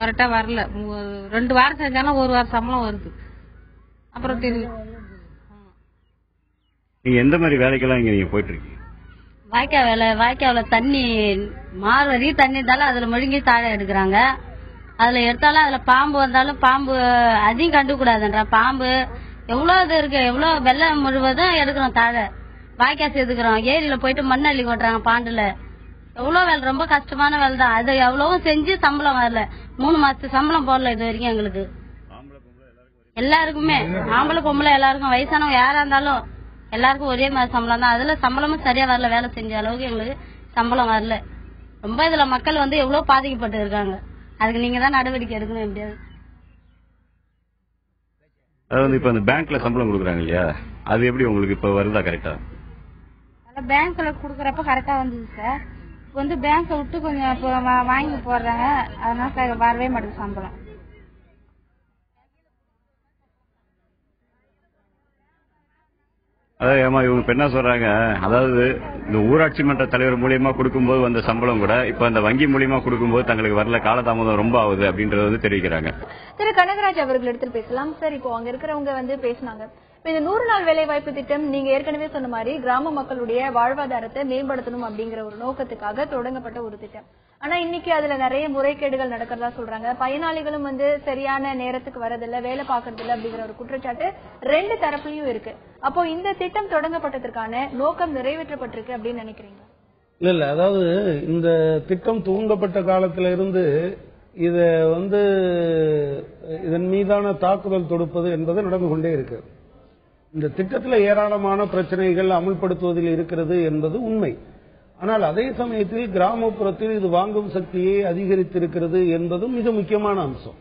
கரெக்டா வரல. 2 வாரம் செஞ்சாலும் 1 வாரம் சம்பளம் வருது. அப்புறம் நீங்க எந்த மாதிரி வேலைக்கெல்லாம் இங்க நீங்க போயிட்டு இருக்கீங்க? வாய்க்கால் வேலை. வாய்க்கால தண்ணி மாறுவரி தண்ணி இருந்தாலும் அதுல முழுங்கி தாழ எடுக்கிறாங்க. அதுல எடுத்தாலும் அதுல பாம்பு வந்தாலும் பாம்பு அதையும் கண்டுக்கூடாதுன்றா. பாம்பு எவ்வளவு இது இருக்கு, எவ்வளவு வெள்ளம் முழுவதும் எடுக்கிறோம் தாழ. வாய்க்கால் சேர்த்துக்கிறோம். ஏரியில போயிட்டு மண் அள்ளி கொட்டுறாங்க பாண்டுல. எவ்வளவு வேலை, ரொம்ப கஷ்டமான வேலை தான். அது எவ்வளவும் செஞ்சு சம்பளம் வரல. 3 மாசத்துக்கு சம்பளம் போடல இது வரைக்கும் எங்களுக்கு. எல்லாருக்குமே ஆம்பளை பொம்பளை எல்லாருக்கும், வயசானவங்க யாரா இருந்தாலும் எல்லாருக்கும் ஒரே மாதிரி சம்பளம் தான். அதுல சம்பளமும் சரியா வரல. வேலை செஞ்ச அளவுக்கு எங்களுக்கு சம்பளம் வரல. ரொம்ப இதுல மக்கள் எவ்வளவு பாதிக்கப்பட்டு இருக்காங்க. அதுக்கு நீங்க தான் நடவடிக்கை எடுக்கணும். எப்படியாவது அதாவது இப்ப அந்த பேங்க்ல சம்பளம் கொடுக்குறாங்க இல்லையா, அது எப்படி உங்களுக்கு இப்ப வருதா கரெக்டா? பேங்க்ல குடுக்கறப்ப கரெக்டா வந்தது சார். பேங்கை விட்டு கொஞ்சம் வாங்கி போடுறாங்க. அதனால வரவே மாட்டேங்குது சம்பளம். அதாவது ஏமா இவங்க என்ன சொல்றாங்க, அதாவது இந்த ஊராட்சி மன்ற தலைவர் மூலியமா கொடுக்கும்போது வந்த சம்பளம் கூட இப்ப அந்த வங்கி மூலியமா கொடுக்கும்போது தங்களுக்கு வரல, காலதாமதம் ரொம்ப ஆகுது அப்படின்றத தெரிவிக்கிறாங்க. திரு கனகராஜ் அவர்கள் எடுத்து பேசலாம் சார். இப்போ அங்க இருக்கிறவங்க பேசினாங்க. இந்த 100 நாள் வேலை வாய்ப்பு திட்டம் நீங்க ஏற்கனவே சொன்ன மாதிரி கிராம மக்களுடைய வாழ்வாதாரத்தை மேம்படுத்தணும் அப்படிங்கிற ஒரு நோக்கத்துக்காக தொடங்கப்பட்ட ஒரு திட்டம். ஆனா இன்னைக்கு அதுல நிறைய முறைகேடுகள் நடக்கிறதா சொல்றாங்க. பயனாளிகளும் சரியான நேரத்துக்கு வரதில்லை, வேலை பார்க்கறது இல்லை அப்படிங்கிற ஒரு குற்றச்சாட்டு 2 தரப்புலயும் இருக்கு. அப்போ இந்த திட்டம் தொடங்கப்பட்டதற்கான நோக்கம் நிறைவேற்றப்பட்டிருக்கு அப்படின்னு நினைக்கிறீங்க? இல்ல, அதாவது இந்த திட்டம் துவங்கப்பட்ட காலத்துல இருந்து இத இதன் மீதான தாக்குதல் தொடுப்பது என்பது நடந்து கொண்டே இருக்கு. இந்த திட்டத்தில் ஏராளமான பிரச்சனைகள் அமல்படுத்துவதில் இருக்கிறது என்பது உண்மை. ஆனால் அதே சமயத்தில் கிராமப்புறத்தில் இது வாங்கும் சக்தியை அதிகரித்திருக்கிறது என்பதும் மிக முக்கியமான அம்சம்.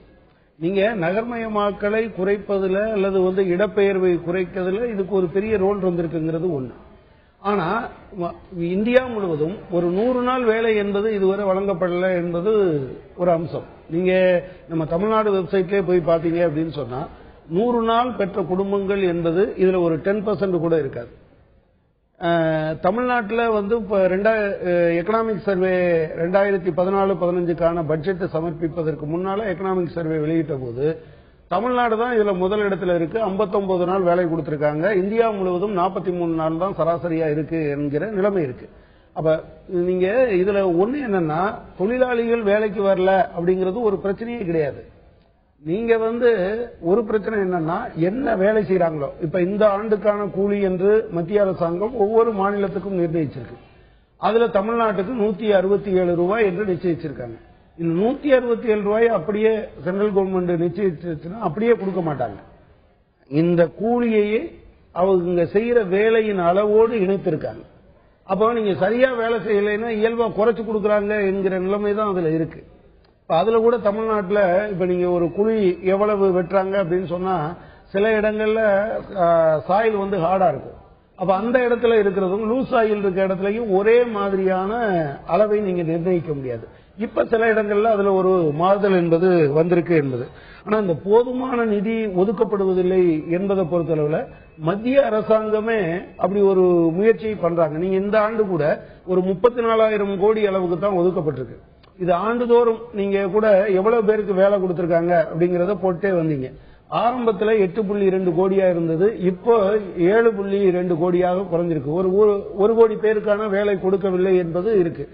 நீங்க நகர்மயமாக்கலை குறைப்பதில் அல்லது இடப்பெயர்வை குறைக்கிறதுல இதுக்கு ஒரு பெரிய ரோல் வந்திருக்குங்கிறது ஒண்ணு. ஆனா இந்தியா முழுவதும் ஒரு 100 நாள் வேலை என்பது இதுவரை வழங்கப்படல என்பது ஒரு அம்சம். நீங்க நம்ம தமிழ்நாடு வெப்சைட்லயே போய் பாத்தீங்க அப்படின்னு சொன்னா 100 நாள் பெற்ற குடும்பங்கள் என்பது இதுல ஒரு 10% கூட இருக்காது. தமிழ்நாட்டில் எக்கனாமிக் சர்வே 2014-15க்கான பட்ஜெட் சமர்ப்பிப்பதற்கு முன்னால எக்கனாமிக் சர்வே வெளியிட்ட போது தமிழ்நாடு தான் இதுல முதல் இடத்துல இருக்கு. 59 நாள் வேலை கொடுத்திருக்காங்க. இந்தியா முழுவதும் 43 நாள் தான் சராசரியா இருக்கு என்கிற நிலைமை இருக்கு. அப்ப நீங்க இதுல ஒண்ணு என்னன்னா, தொழிலாளிகள் வேலைக்கு வரல அப்படிங்கிறது ஒரு பிரச்சனையே கிடையாது. நீங்க ஒரு பிரச்சனை என்னன்னா, என்ன வேலை செய்யறாங்களோ, இப்ப இந்த ஆண்டுக்கான கூலி என்று மத்திய அரசாங்கம் ஒவ்வொரு மாநிலத்துக்கும் நிர்ணயிச்சிருக்கு. அதுல தமிழ்நாட்டுக்கு 167 ரூபாய் என்று நிச்சயிச்சிருக்காங்க. இந்த 167 ரூபாய் அப்படியே சென்ட்ரல் கவர்மெண்ட் நிச்சயிச்சுன்னா அப்படியே கொடுக்க மாட்டாங்க. இந்த கூலியையே அவங்க செய்யற வேலையின் அளவோடு இணைத்திருக்காங்க. அப்போ நீங்க சரியா வேலை செய்யலைன்னா இயல்பா குறைச்சு கொடுக்கறாங்க என்கிற நிலைமை தான் அதுல இருக்கு. அதுல கூட தமிழ்நாட்டுல இப்ப நீங்க ஒரு குழி எவ்வளவு வெட்டுறாங்க அப்படின்னு சொன்னா சில இடங்கள்ல சாயில் ஹார்டா இருக்கும். அப்ப அந்த இடத்துல இருக்கிறதும் லூஸ் சாயில் இருக்க இடத்துலயும் ஒரே மாதிரியான அளவை நீங்க நிர்ணயிக்க முடியாது. இப்ப சில இடங்கள்ல அதுல ஒரு மாறுதல் என்பது வந்திருக்கு என்பது. ஆனா இந்த போதுமான நிதி ஒதுக்கப்படுவதில்லை என்பதை பொறுத்தளவுல மத்திய அரசாங்கமே அப்படி ஒரு முயற்சியை பண்றாங்க. நீங்க இந்த ஆண்டு கூட ஒரு 34,000 கோடி அளவுக்கு தான் ஒதுக்கப்பட்டிருக்கு. இது ஆண்டுதோறும் நீங்க கூட எவ்வளவு பேருக்கு வேலை கொடுத்திருக்காங்க அப்படிங்கறத போட்டே வந்தீங்க. ஆரம்பத்துல 8.2 கோடியா இருந்தது, இப்போ 7.2 கோடியாக குறைஞ்சிருக்கு. ஒரு கோடி பேருக்கான வேலை கொடுக்கவில்லை என்பது இருக்கு.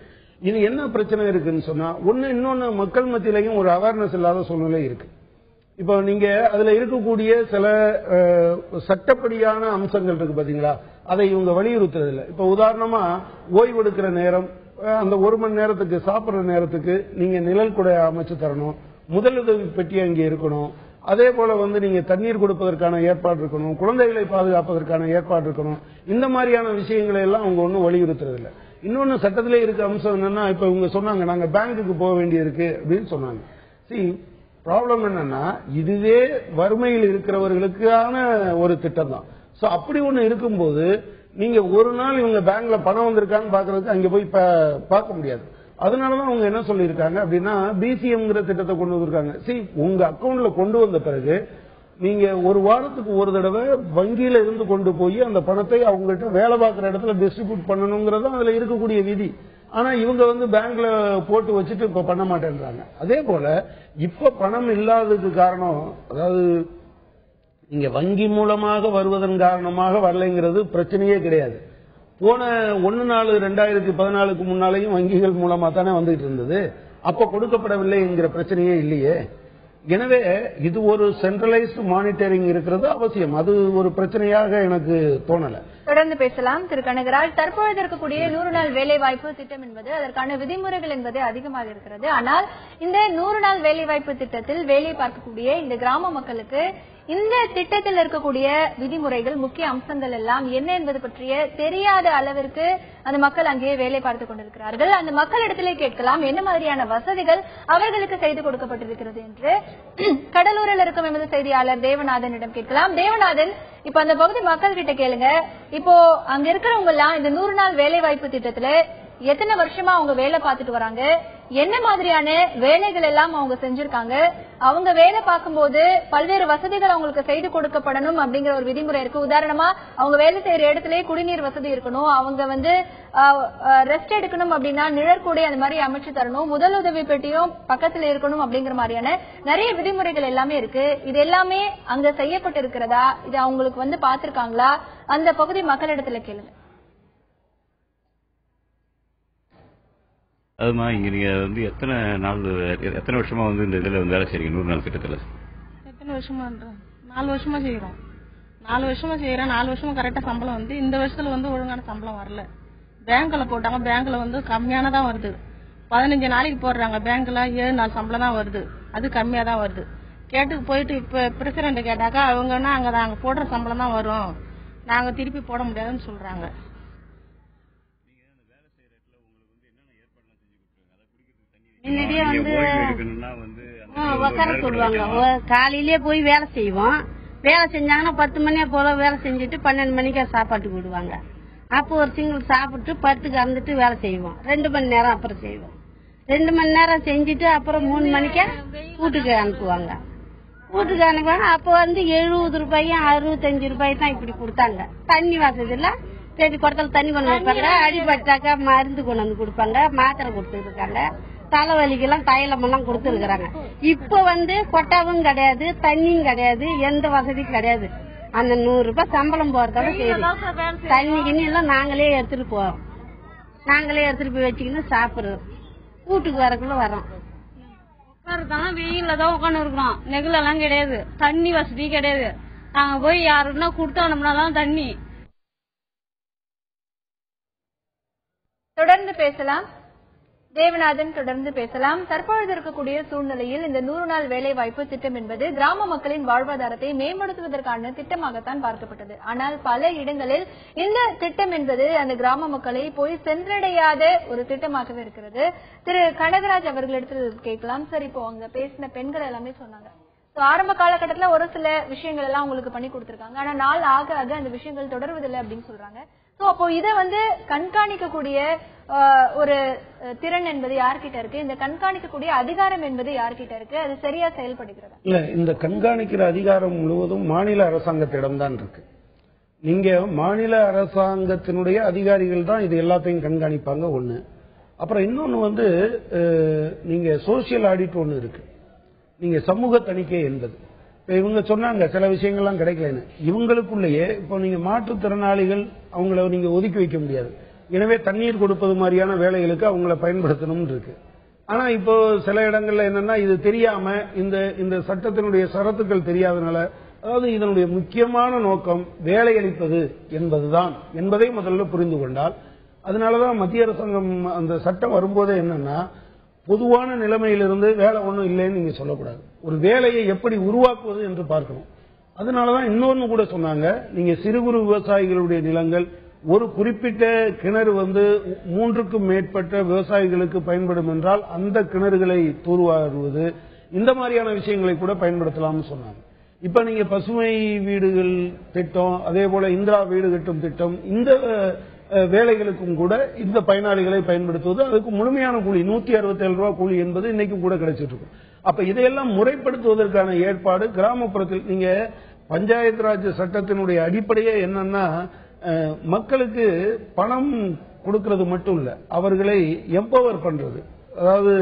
இது என்ன பிரச்சனை இருக்குன்னு சொன்னா, இன்னொன்னு மக்கள் மத்தியிலையும் ஒரு அவேர்னஸ் இல்லாத சூழ்நிலை இருக்கு. இப்ப நீங்க அதுல இருக்கக்கூடிய சில சட்டப்படியான அம்சங்கள் இருக்கு பாத்தீங்களா, அதை இவங்க வலியுறுத்துறதில்லை. இப்ப உதாரணமா ஓய்வெடுக்கிற நேரம், அந்த 1 மணி நேரத்துக்கு சாப்பிடுற நேரத்துக்கு நீங்க நிழல் கூட அமைச்சு தரணும், முதலுதவி பெட்டி அங்கே இருக்கணும், அதே போல நீங்க தண்ணீர் கொடுப்பதற்கான ஏற்பாடு இருக்கணும், குழந்தைகளை பாதுகாப்பதற்கான ஏற்பாடு இருக்கணும். இந்த மாதிரியான விஷயங்களை எல்லாம் அவங்க ஒன்னும் வலியுறுத்துறதில்லை. இன்னொன்னு சட்டத்திலே இருக்க அம்சம் என்னன்னா, இப்ப இவங்க சொன்னாங்க நாங்க பேங்குக்கு போக வேண்டியிருக்கு அப்படின்னு சொன்னாங்க. ப்ராப்ளம் என்னன்னா, இதுவே வறுமையில் இருக்கிறவர்களுக்கான ஒரு திட்டம் தான். சோ அப்படி ஒண்ணு இருக்கும்போது நீங்க ஒரு நாள் இவங்க பேங்க்ல பணம் வந்திருக்கான்னு பாக்குறதுக்கு அங்க போய் பார்க்க முடியாது. அதனாலதான் அவங்க என்ன சொல்லியிருக்காங்க அப்படின்னா, பிசிஎம்ங்கிற திட்டத்தை கொண்டு வந்திருக்காங்க. உங்க அக்கௌண்ட்ல கொண்டு வந்த பிறகு நீங்க ஒரு வாரத்துக்கு ஒரு தடவை வங்கியில இருந்து கொண்டு போய் அந்த பணத்தை அவங்ககிட்ட வேலை பார்க்கிற இடத்துல டிஸ்ட்ரிபியூட் பண்ணணுங்கிறது அதுல இருக்கக்கூடிய விதி. ஆனா இவங்க பேங்க்ல போட்டு வச்சுட்டு இப்ப பண்ண மாட்டேன்றாங்க. அதே போல இப்ப பணம் இல்லாததுக்கு காரணம், அதாவது இங்க வங்கி மூலமாக வருவதன் காரணமாக வரலைங்கிறது பிரச்சனையே கிடையாது. போன 1/4/2014 முன்னாலேயும் வங்கிகள் மூலமா தானே வந்துட்டு இருந்தது. அப்ப கொடுக்கப்படவில்லை என்கிற பிரச்சனையே இல்லையே. எனவே இது ஒரு சென்ட்ரலைஸ்டு மானிட்டரிங் இருக்கிறது அவசியம். அது ஒரு பிரச்சனையாக எனக்கு தோணல. தொடர்ந்து பேசலாம். திரு கனகராஜ், தற்பொழுது இருக்கக்கூடிய 100 நாள் வேலை வாய்ப்பு திட்டம் என்பது அதற்கான விதிமுறைகள் என்பது அதிகமாக இருக்கிறது. ஆனால் இந்த 100 நாள் வேலை வாய்ப்பு திட்டத்தில் வேலை பார்க்கக்கூடிய இந்த கிராம மக்களுக்கு இந்த திட்டத்தில் இருக்கக்கூடிய விதிமுறைகள், முக்கிய அம்சங்கள் எல்லாம் என்ன என்பது பற்றிய தெரியாத அளவிற்கு அந்த மக்கள் அங்கேயே வேலை பார்த்துக் கொண்டிருக்கிறார்கள். அந்த மக்களிடத்திலே கேட்கலாம் என்ன மாதிரியான வசதிகள் அவர்களுக்கு செய்து கொடுக்கப்பட்டிருக்கிறது என்று. கடலூரில் இருக்கும் எமது செய்தியாளர் தேவநாதனிடம் கேட்கலாம். தேவநாதன், இப்ப அந்த பகுதி மக்கள் கிட்ட கேளுங்க. இப்போ அங்க இருக்கிறவங்க எல்லாம் இந்த 100 நாள் வேலை வாய்ப்பு திட்டத்துல எத்தனை வருஷமா அவங்க வேலை பார்த்துட்டு வராங்க, என்ன மாதிரியான வேலைகள் எல்லாம் அவங்க செஞ்சிருக்காங்க, அவங்க வேலை பார்க்கும்போது பல்வேறு வசதிகள் அவங்களுக்கு செய்து கொடுக்கப்படணும் அப்படிங்கிற ஒரு விதிமுறை இருக்கு. உதாரணமா அவங்க வேலை செய்யற இடத்துல குடிநீர் வசதி இருக்கணும், அவங்க ரெஸ்ட் எடுக்கணும் அப்படின்னா நிழற்கூடை அந்த மாதிரி அமைச்சு தரணும், முதலுதவி பெட்டியும் பக்கத்துல இருக்கணும் அப்படிங்கிற மாதிரியான நிறைய விதிமுறைகள் எல்லாமே இருக்கு. இது எல்லாமே அங்க செய்யப்பட்டு இருக்கிறதா, இது அவங்களுக்கு பாத்திருக்காங்களா, அந்த பகுதி மக்களிடத்துல கேளுங்க. அதுமா இங்க நீங்க எத்தனை வருஷமா இந்த இதுல வேலை செய்றீங்க 100 நாள் திட்டத்துல? எத்தனை வருஷமா? 4 வருஷமா செய்யறோம். 4 வருஷமா செய்யறோம். 4 வருஷமா கரெக்டா சம்பளம் இந்த வருஷத்துல ஒழுங்கான சம்பளம் வரல. பேங்க்ல போட்டாங்க, பேங்க்ல கம்மியானதான் வருது. 15 நாளைக்கு போடுறாங்க, பேங்க்ல 7 நாள் சம்பளம் தான் வருது, அது கம்மியா தான் வருது. கேட்டு போயிட்டு இப்ப பிரசிடண்ட் கேட்டாக்கா அவங்கன்னா அங்க போடுற சம்பளம் தான் வரும், நாங்க திருப்பி போட முடியாதுன்னு சொல்றாங்க. முன்னாடியே உட்கார சொல்லுவாங்க. காலையிலேயே போய் வேலை செய்வோம். வேலை செஞ்சாங்கன்னா 10 மணியா போல வேலை செஞ்சுட்டு 12 மணிக்கா சாப்பாட்டுக்கு விடுவாங்க. அப்போ ஒரு சிங்கிள் சாப்பிட்டு படுத்து கறந்துட்டு வேலை செய்வோம். 2 மணி நேரம் அப்புறம் செய்வோம். 2 மணி நேரம் செஞ்சுட்டு அப்புறம் 3 மணிக்கா வீட்டுக்கு அனுப்புவாங்க. வீட்டுக்கு அனுப்புவாங்க. அப்போ 70 ரூபாயும் 65 ரூபாய் தான் இப்படி கொடுத்தாங்க. தண்ணி வசதி இல்ல, சரி குடத்துல தண்ணி கொண்டு வைப்பாங்க, அடிபட்டாக்கா மருந்து கொண்டு வந்து கொடுப்பாங்க, மாத்திரை கொடுத்துருக்காங்க, தலைவலிக்கெல்லாம் தைலம் எல்லாம் கொடுத்துருக்காங்க. இப்ப கொட்டாவும் கிடையாது, தண்ணியும் கிடையாது, எந்த வசதியும் கிடையாது. அந்த 100 ரூபாய் சம்பளம் போறதோட சரி, தண்ணி கிண்ணி எல்லாம் நாங்களே எடுத்துட்டு போறோம், நாங்களே எடுத்துட்டு போய் வச்சுக்கின்னு சாப்பிடுறோம். வீட்டுக்கு வரக்குள்ள வரோம். உட்காருதான் வெயில தான் உட்காந்து இருக்கிறோம். நெகிழ எல்லாம் கிடையாது, தண்ணி வசதி கிடையாது. நாங்க போய் யாருன்னா கொடுத்தோம்னாதான் தண்ணி. தொடர்ந்து பேசலாம். தேவநாதன், தொடர்ந்து பேசலாம். தற்பொழுது இருக்கக்கூடிய சூழ்நிலையில் இந்த 100 நாள் வேலை வாய்ப்பு திட்டம் என்பது கிராம மக்களின் வாழ்வாதாரத்தை மேம்படுத்துவதற்கான திட்டமாகத்தான் பார்க்கப்பட்டது. ஆனால் பல இடங்களில் இந்த திட்டம் என்பது அந்த கிராம மக்களை போய் சென்றடையாத ஒரு திட்டமாகவே இருக்கிறது. திரு கனகராஜ் அவர்களிடத்தில் கேட்கலாம். சார், இப்போ அங்க பேசின பெண்கள் எல்லாமே சொன்னாங்க, ஆரம்ப காலகட்டத்தில் ஒரு சில விஷயங்கள் எல்லாம் உங்களுக்கு பண்ணி கொடுத்திருக்காங்க, ஆனா நாள் ஆக ஆக அந்த விஷயங்கள் தொடர்வதில்லை அப்படின்னு சொல்றாங்க. அப்போ இதை கண்காணிக்கக்கூடிய ஒரு திறன் என்பது யார்கிட்ட இருக்கு, இந்த கண்காணிக்கக்கூடிய அதிகாரம் என்பது யார்கிட்ட இருக்கு, அது சரியா செயல்படுகிறதா? இல்ல, இந்த கண்காணிக்கிற அதிகாரம் முழுவதும் மாநில அரசாங்கத்திடம் தான் இருக்கு. நீங்க மாநில அரசாங்கத்தினுடைய அதிகாரிகள் தான் இது எல்லாத்தையும் கண்காணிப்பாங்க. ஒண்ணு. அப்புறம் இன்னொன்னு நீங்க சோசியல் ஆடிட் ஒண்ணு இருக்கு, நீங்க சமூக தணிக்கை என்பது. இவங்க சொன்னாங்க சில விஷயங்கள்லாம் கிடைக்கலன்னு. இவங்களுக்குள்ளேயே இப்போ நீங்க மாற்றுத்திறனாளிகள் அவங்கள நீங்க ஒதுக்கி வைக்க முடியாது. எனவே தண்ணீர் கொடுப்பது மாதிரியான வேலைகளுக்கு அவங்கள பயன்படுத்தணும் இருக்கு. ஆனா இப்போ சில இடங்கள்ல என்னன்னா இது தெரியாம இந்த சட்டத்தினுடைய சரத்துக்கள் தெரியாதனால, அதாவது இதனுடைய முக்கியமான நோக்கம் வேலை அளிப்பது என்பதுதான் என்பதை முதல்ல புரிந்து கொண்டால், அதனாலதான் மத்திய அரசாங்கம் அந்த சட்டம் வரும்போதே என்னன்னா பொதுவான நிலைமையிலிருந்து வேலை ஒண்ணும் இல்லைன்னு நீங்க சொல்லக்கூடாது, ஒரு வேலையை எப்படி உருவாக்குவது என்று பார்க்கணும். அதனாலதான் இன்னொன்னு கூட சொன்னாங்க, நீங்க சிறு குறு விவசாயிகளுடைய நிலங்கள் ஒரு குறிப்பிட்ட கிணறு 3க்கும் மேற்பட்ட விவசாயிகளுக்கு பயன்படும் என்றால் அந்த கிணறுகளை தூர்வாருவது, இந்த மாதிரியான விஷயங்களை கூட பயன்படுத்தலாம்னு சொன்னாங்க. இப்ப நீங்க பசுமை வீடுகள் திட்டம், அதே போல இந்திரா வீடு கட்டும் திட்டம், இந்த வேலைகளுக்கும் கூட இந்த பயனாளிகளை பயன்படுத்துவது, அதுக்கு முழுமையான கூலி 167 ரூபாய் கூலி என்பது இன்னைக்கு கூட கிடைச்சிட்டு இருக்கும். அப்ப இதையெல்லாம் முறைப்படுத்துவதற்கான ஏற்பாடு கிராமப்புறத்தில், நீங்க பஞ்சாயத்து ராஜ் சட்டத்தினுடைய அடிப்படையே என்னன்னா மக்களுக்கு பணம் கொடுக்கிறது மட்டும் இல்ல, அவர்களை எம்பவர் பண்றது, அதாவது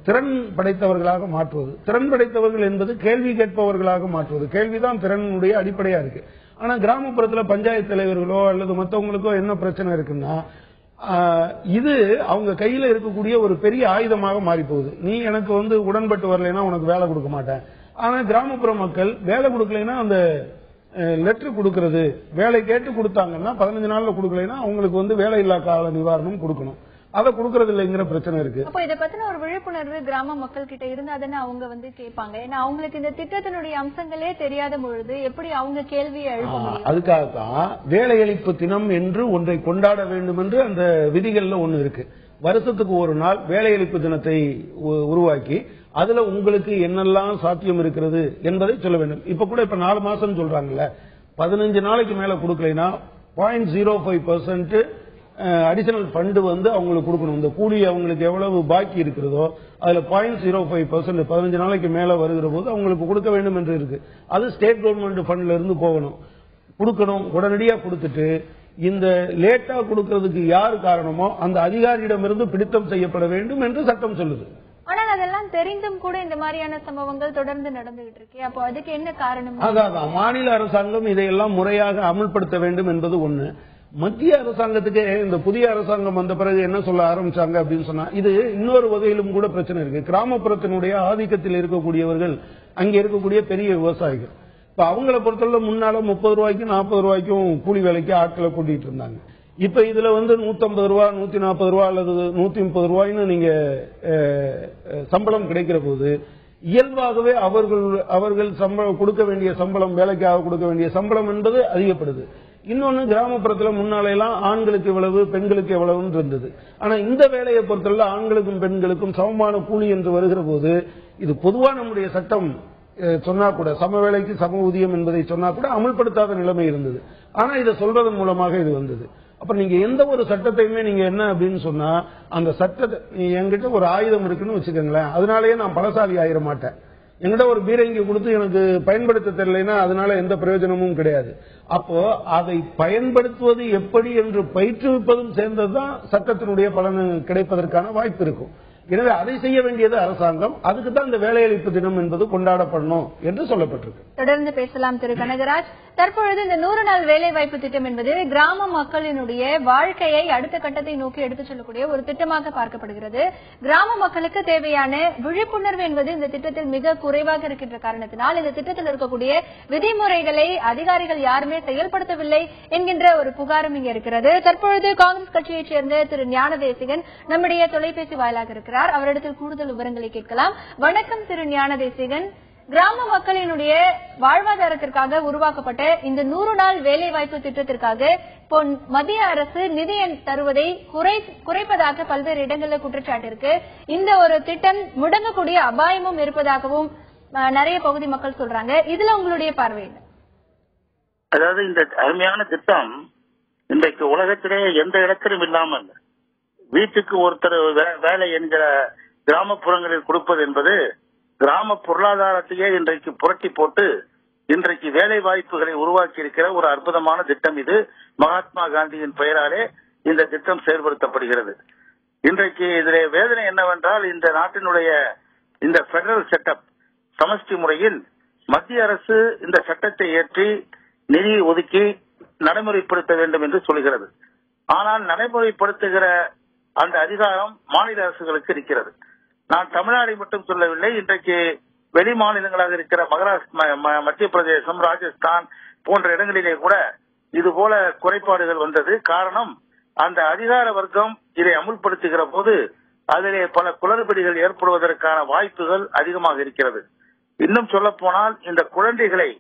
திறன் படைத்தவர்களாக மாற்றுவது. திறன் படைத்தவர்கள் என்பது கேள்வி கேட்பவர்களாக மாற்றுவது. கேள்விதான் திறனுடைய அடிப்படையா இருக்கு. ஆனா கிராமப்புறத்தில் பஞ்சாயத்து தலைவர்களோ அல்லது மற்றவங்களுக்கோ என்ன பிரச்சனை இருக்குன்னா, இது அவங்க கையில இருக்கக்கூடிய ஒரு பெரிய ஆயுதமாக மாறி போகுது. நீ எனக்கு உடன்பட்டு வரலைன்னா உனக்கு வேலை கொடுக்க மாட்டேன். ஆனா கிராமப்புற மக்கள் வேலை கொடுக்கலைன்னா அந்த லெட்டர் கொடுக்கறது, வேலை கேட்டு கொடுத்தாங்கன்னா 15 நாள்ல கொடுக்கலைன்னா அவங்களுக்கு வேலை இல்லா கால நிவாரணம் கொடுக்கணும். அதை கொடுக்கறது இல்லைங்கிற பிரச்சனை இருக்கு. அப்போ இதை பத்தின ஒரு விழிப்புணர்வு கிராம மக்கள் கிட்ட இருந்தா தானே அவங்க கேட்பாங்க. ஏன்னா அவங்களுக்கு இந்த திட்டத்தினுடைய அம்சங்களே தெரியாத பொழுது எப்படி அவங்க கேள்வியை எழுப்ப முடியும்? அதுக்காகத்தான் வேலையளிப்பு தினம் என்று ஒன்றை கொண்டாட வேண்டும் என்று அந்த விதிகள்ல ஒண்ணு இருக்கு. வருஷத்துக்கு ஒரு நாள் வேலையளிப்பு தினத்தை உருவாக்கி அதுல உங்களுக்கு என்னெல்லாம் சாத்தியம் இருக்கிறது என்பதை சொல்ல வேண்டும். இப்ப கூட இப்ப 4 மாசம் சொல்றாங்கல்ல, 15 நாளைக்கு மேல கொடுக்கலைன்னா 0.05% அடிஷனல் ஃபண்ட் அவங்களுக்கு கொடுக்கணும். இந்த கூலி அவங்களுக்கு எவ்வளவு பாக்கி இருக்கிறதோ அதுல 0.05% 15 நாளைக்கு மேல வருகிற போது அவங்களுக்கு கொடுக்க வேண்டும் என்று இருக்கு. அது ஸ்டேட் கவர்மெண்ட் ஃபண்ட்ல இருந்து போகணும், கொடுக்கணும். உடனடியா கொடுத்துட்டு இந்த லேட்டா கொடுக்கறதுக்கு யார் காரணமோ அந்த அதிகாரியிடமிருந்து பிடித்தம் செய்யப்பட வேண்டும் என்று சட்டம் சொல்லுது. ஆனால் அதெல்லாம் தெரிந்தும் கூட இந்த மாதிரியான சம்பவங்கள் தொடர்ந்து நடந்துகிட்டு இருக்கு. அப்போ அதுக்கு என்ன காரணம்? அதான் மாநில அரசாங்கம் இதையெல்லாம் முறையாக அமல்படுத்த வேண்டும் என்பது ஒண்ணு. மத்திய அரசாங்கத்துக்கு இந்த புதிய அரசாங்கம் வந்த பிறகு என்ன சொல்ல ஆரம்பிச்சாங்க அப்படின்னு சொன்னா, இது இன்னொரு வகையிலும் கூட பிரச்சனை இருக்கு. கிராமப்புறத்தினுடைய ஆதிக்கத்தில் இருக்கக்கூடியவர்கள் அங்கே இருக்கக்கூடிய பெரிய விவசாயிகள். இப்ப அவங்களை பொறுத்தவரை முன்னால 30 ரூபாய்க்கும் 40 ரூபாய்க்கும் கூலி வேலைக்கு ஆட்களை கூட்டிட்டு இருந்தாங்க. இப்ப இதுல 150 ரூபாய் 140 ரூபாய் அல்லது 130 ரூபாய்னு நீங்க சம்பளம் கிடைக்கிற போது இயல்பாகவே அவர்கள் சம்பளம் கொடுக்க வேண்டிய சம்பளம், வேலைக்காக கொடுக்க வேண்டிய சம்பளம் என்பது அதிகப்படுது. இன்னொன்னு, கிராமப்புறத்தில் முன்னாலெல்லாம் ஆண்களுக்கு எவ்வளவு பெண்களுக்கு எவ்வளவுன்னு இருந்தது. ஆனா இந்த வேலையை பொறுத்தவரை ஆண்களுக்கும் பெண்களுக்கும் சமமான கூலி என்று வருகிற போது இது பொதுவா நம்முடைய சட்டம் சொன்னா கூட சம வேலைக்கு சம ஊதியம் என்பதை சொன்னா கூட அமல்படுத்தாத நிலைமை இருந்தது. ஆனா இதை சொல்றதன் மூலமாக இது வந்தது. அப்ப நீங்க எந்த ஒரு சட்டத்தையுமே நீங்க என்ன அப்படின்னு சொன்னா, அந்த சட்டத்தை என்கிட்ட ஒரு ஆயுதம் இருக்குன்னு வச்சுக்கோங்களேன், அதனாலேயே நான் பலசாலி ஆயிட மாட்டேன். என்கிட்ட ஒரு பீரங்கி கொடுத்து எனக்கு பயன்படுத்த தெரியலைன்னா அதனால எந்த பிரயோஜனமும் கிடையாது. அப்போ அதை பயன்படுத்துவது எப்படி என்று பயிற்றுவிப்பதும் சேர்ந்ததுதான் சட்டத்தினுடைய பலன் கிடைப்பதற்கான வாய்ப்பு இருக்கும். எனவே அதை செய்ய வேண்டியது அரசாங்கம். அதுக்கு தான் இந்த வேலையளிப்பு தினம் என்பது கொண்டாடப்படணும் என்று சொல்லப்பட்டிருக்கு. தொடர்ந்து பேசலாம் திரு கனகராஜ். தற்பொழுது இந்த 100 நாள் வேலை வாய்ப்பு திட்டம் என்பது கிராம மக்களினுடைய வாழ்க்கையை அடுத்த கட்டத்தை நோக்கி எடுத்துச் செல்லக்கூடிய ஒரு திட்டமாக பார்க்கப்படுகிறது. கிராம மக்களுக்கு தேவையான விழிப்புணர்வு என்பது இந்த திட்டத்தில் மிக குறைவாக இருக்கின்ற காரணத்தினால் இந்த திட்டத்தில் இருக்கக்கூடிய விதிமுறைகளை அதிகாரிகள் யாருமே செயல்படுத்தவில்லை என்கின்ற ஒரு புகாரும் இங்கே இருக்கிறது. தற்பொழுது காங்கிரஸ் கட்சியைச் சேர்ந்த திரு ஞானதேசிகன் நம்முடைய தொலைபேசி வாயிலாக இருக்கிறார். அவரிடத்தில் கூடுதல் விவரங்களை கேட்கலாம். வணக்கம் திரு ஞானதேசிகன். கிராம மக்களினுடைய வாழ்வாதாரத்திற்காக உருவாக்கப்பட்ட இந்த 100 நாள் வேலை வாய்ப்பு திட்டத்திற்காக இப்போ மத்திய அரசு நிதி தருவதை குறைப்பதாக பல்வேறு இடங்களில் குற்றச்சாட்டு இருக்கு. இந்த ஒரு திட்டம் முடங்கக்கூடிய அபாயமும் இருப்பதாகவும் நிறைய பகுதி மக்கள் சொல்றாங்க. இதுல உங்களுடைய பார்வை என்ன? அதாவது இந்த அருமையான திட்டம் இன்றைக்கு உலகத்திலே எந்த இடத்திலும் இல்லாமல் வீட்டுக்கு ஒருத்தர் வேலை என்கிற கிராமப்புறங்களில் கொடுப்பது என்பது கிராம பொருளாதாரத்தையே இன்றைக்கு புரட்டி போட்டு இன்றைக்கு வேலை வாய்ப்புகளை உருவாக்கி இருக்கிற ஒரு அற்புதமான திட்டம் இது. மகாத்மா காந்தியின் பெயராலே இந்த திட்டம் செயல்படுத்தப்படுகிறது. இன்றைக்கு இதிலே வேதனை என்னவென்றால், இந்த நாட்டினுடைய இந்த பெடரல் செட்டப் சமஷ்டி முறையில் மத்திய அரசு இந்த சட்டத்தை ஏற்றி நிதி ஒதுக்கி நடைமுறைப்படுத்த வேண்டும் என்று சொல்கிறது. ஆனால் நடைமுறைப்படுத்துகிற அந்த அதிகாரம் மாநில அரசுகளுக்கு இருக்கிறது. நான் தமிழ்நாடு மட்டும் சொல்லவில்லை, இன்றைக்கு வெளி மாநிலங்களாக இருக்கிற மகாராஷ்டிரா, மத்திய பிரதேசம், ராஜஸ்தான் போன்ற இடங்களிலே கூட இது போல குறைபாடுகள் வந்தது. காரணம், அந்த அதிகார வர்க்கம் இதை அமுல்படுத்துகிற போது அதிலே பல குளறுபடிகள் ஏற்படுவதற்கான வாய்ப்புகள் அதிகமாக இருக்கிறது. இன்னும் சொல்ல போனால், இந்த குழந்தைகளை,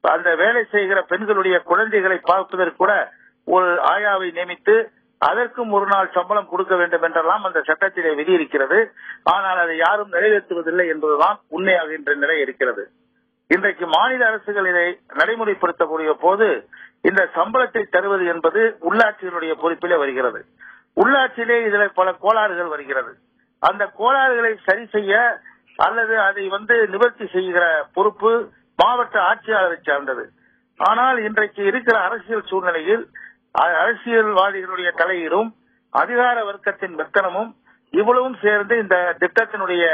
அந்த வேலை செய்கிற பெண்களுடைய குழந்தைகளை பார்ப்பதற்கு கூட ஒரு ஆயாவை நியமித்து அதற்கும் ஒரு நாள் சம்பளம் கொடுக்க வேண்டும் என்றெல்லாம் அந்த சட்டத்திலே விதி இருக்கிறது. ஆனால் அதை யாரும் நிறைவேற்றுவதில்லை என்பதுதான் உண்மையாகின்ற நிலை இருக்கிறது. இன்றைக்கு மாநில அரசுகள் இதை நடைமுறைப்படுத்தக்கூடிய போது இந்த சம்பளத்தை தருவது என்பது உள்ளாட்சியினுடைய பொறுப்பிலே வருகிறது. உள்ளாட்சியிலே இதில் பல கோளாறுகள் வருகிறது. அந்த கோளாறுகளை சரி செய்ய அல்லது அதை நிவர்த்தி செய்கிற பொறுப்பு மாவட்ட ஆட்சியாளரை சார்ந்தது. ஆனால் இன்றைக்கு இருக்கிற அரசியல் சூழ்நிலையில் அரசியல்வாதிகளுடைய தலையீடும் அதிகார வர்க்கத்தின் மெத்தனமும் இவ்வளவும் சேர்ந்து இந்த திட்டத்தினுடைய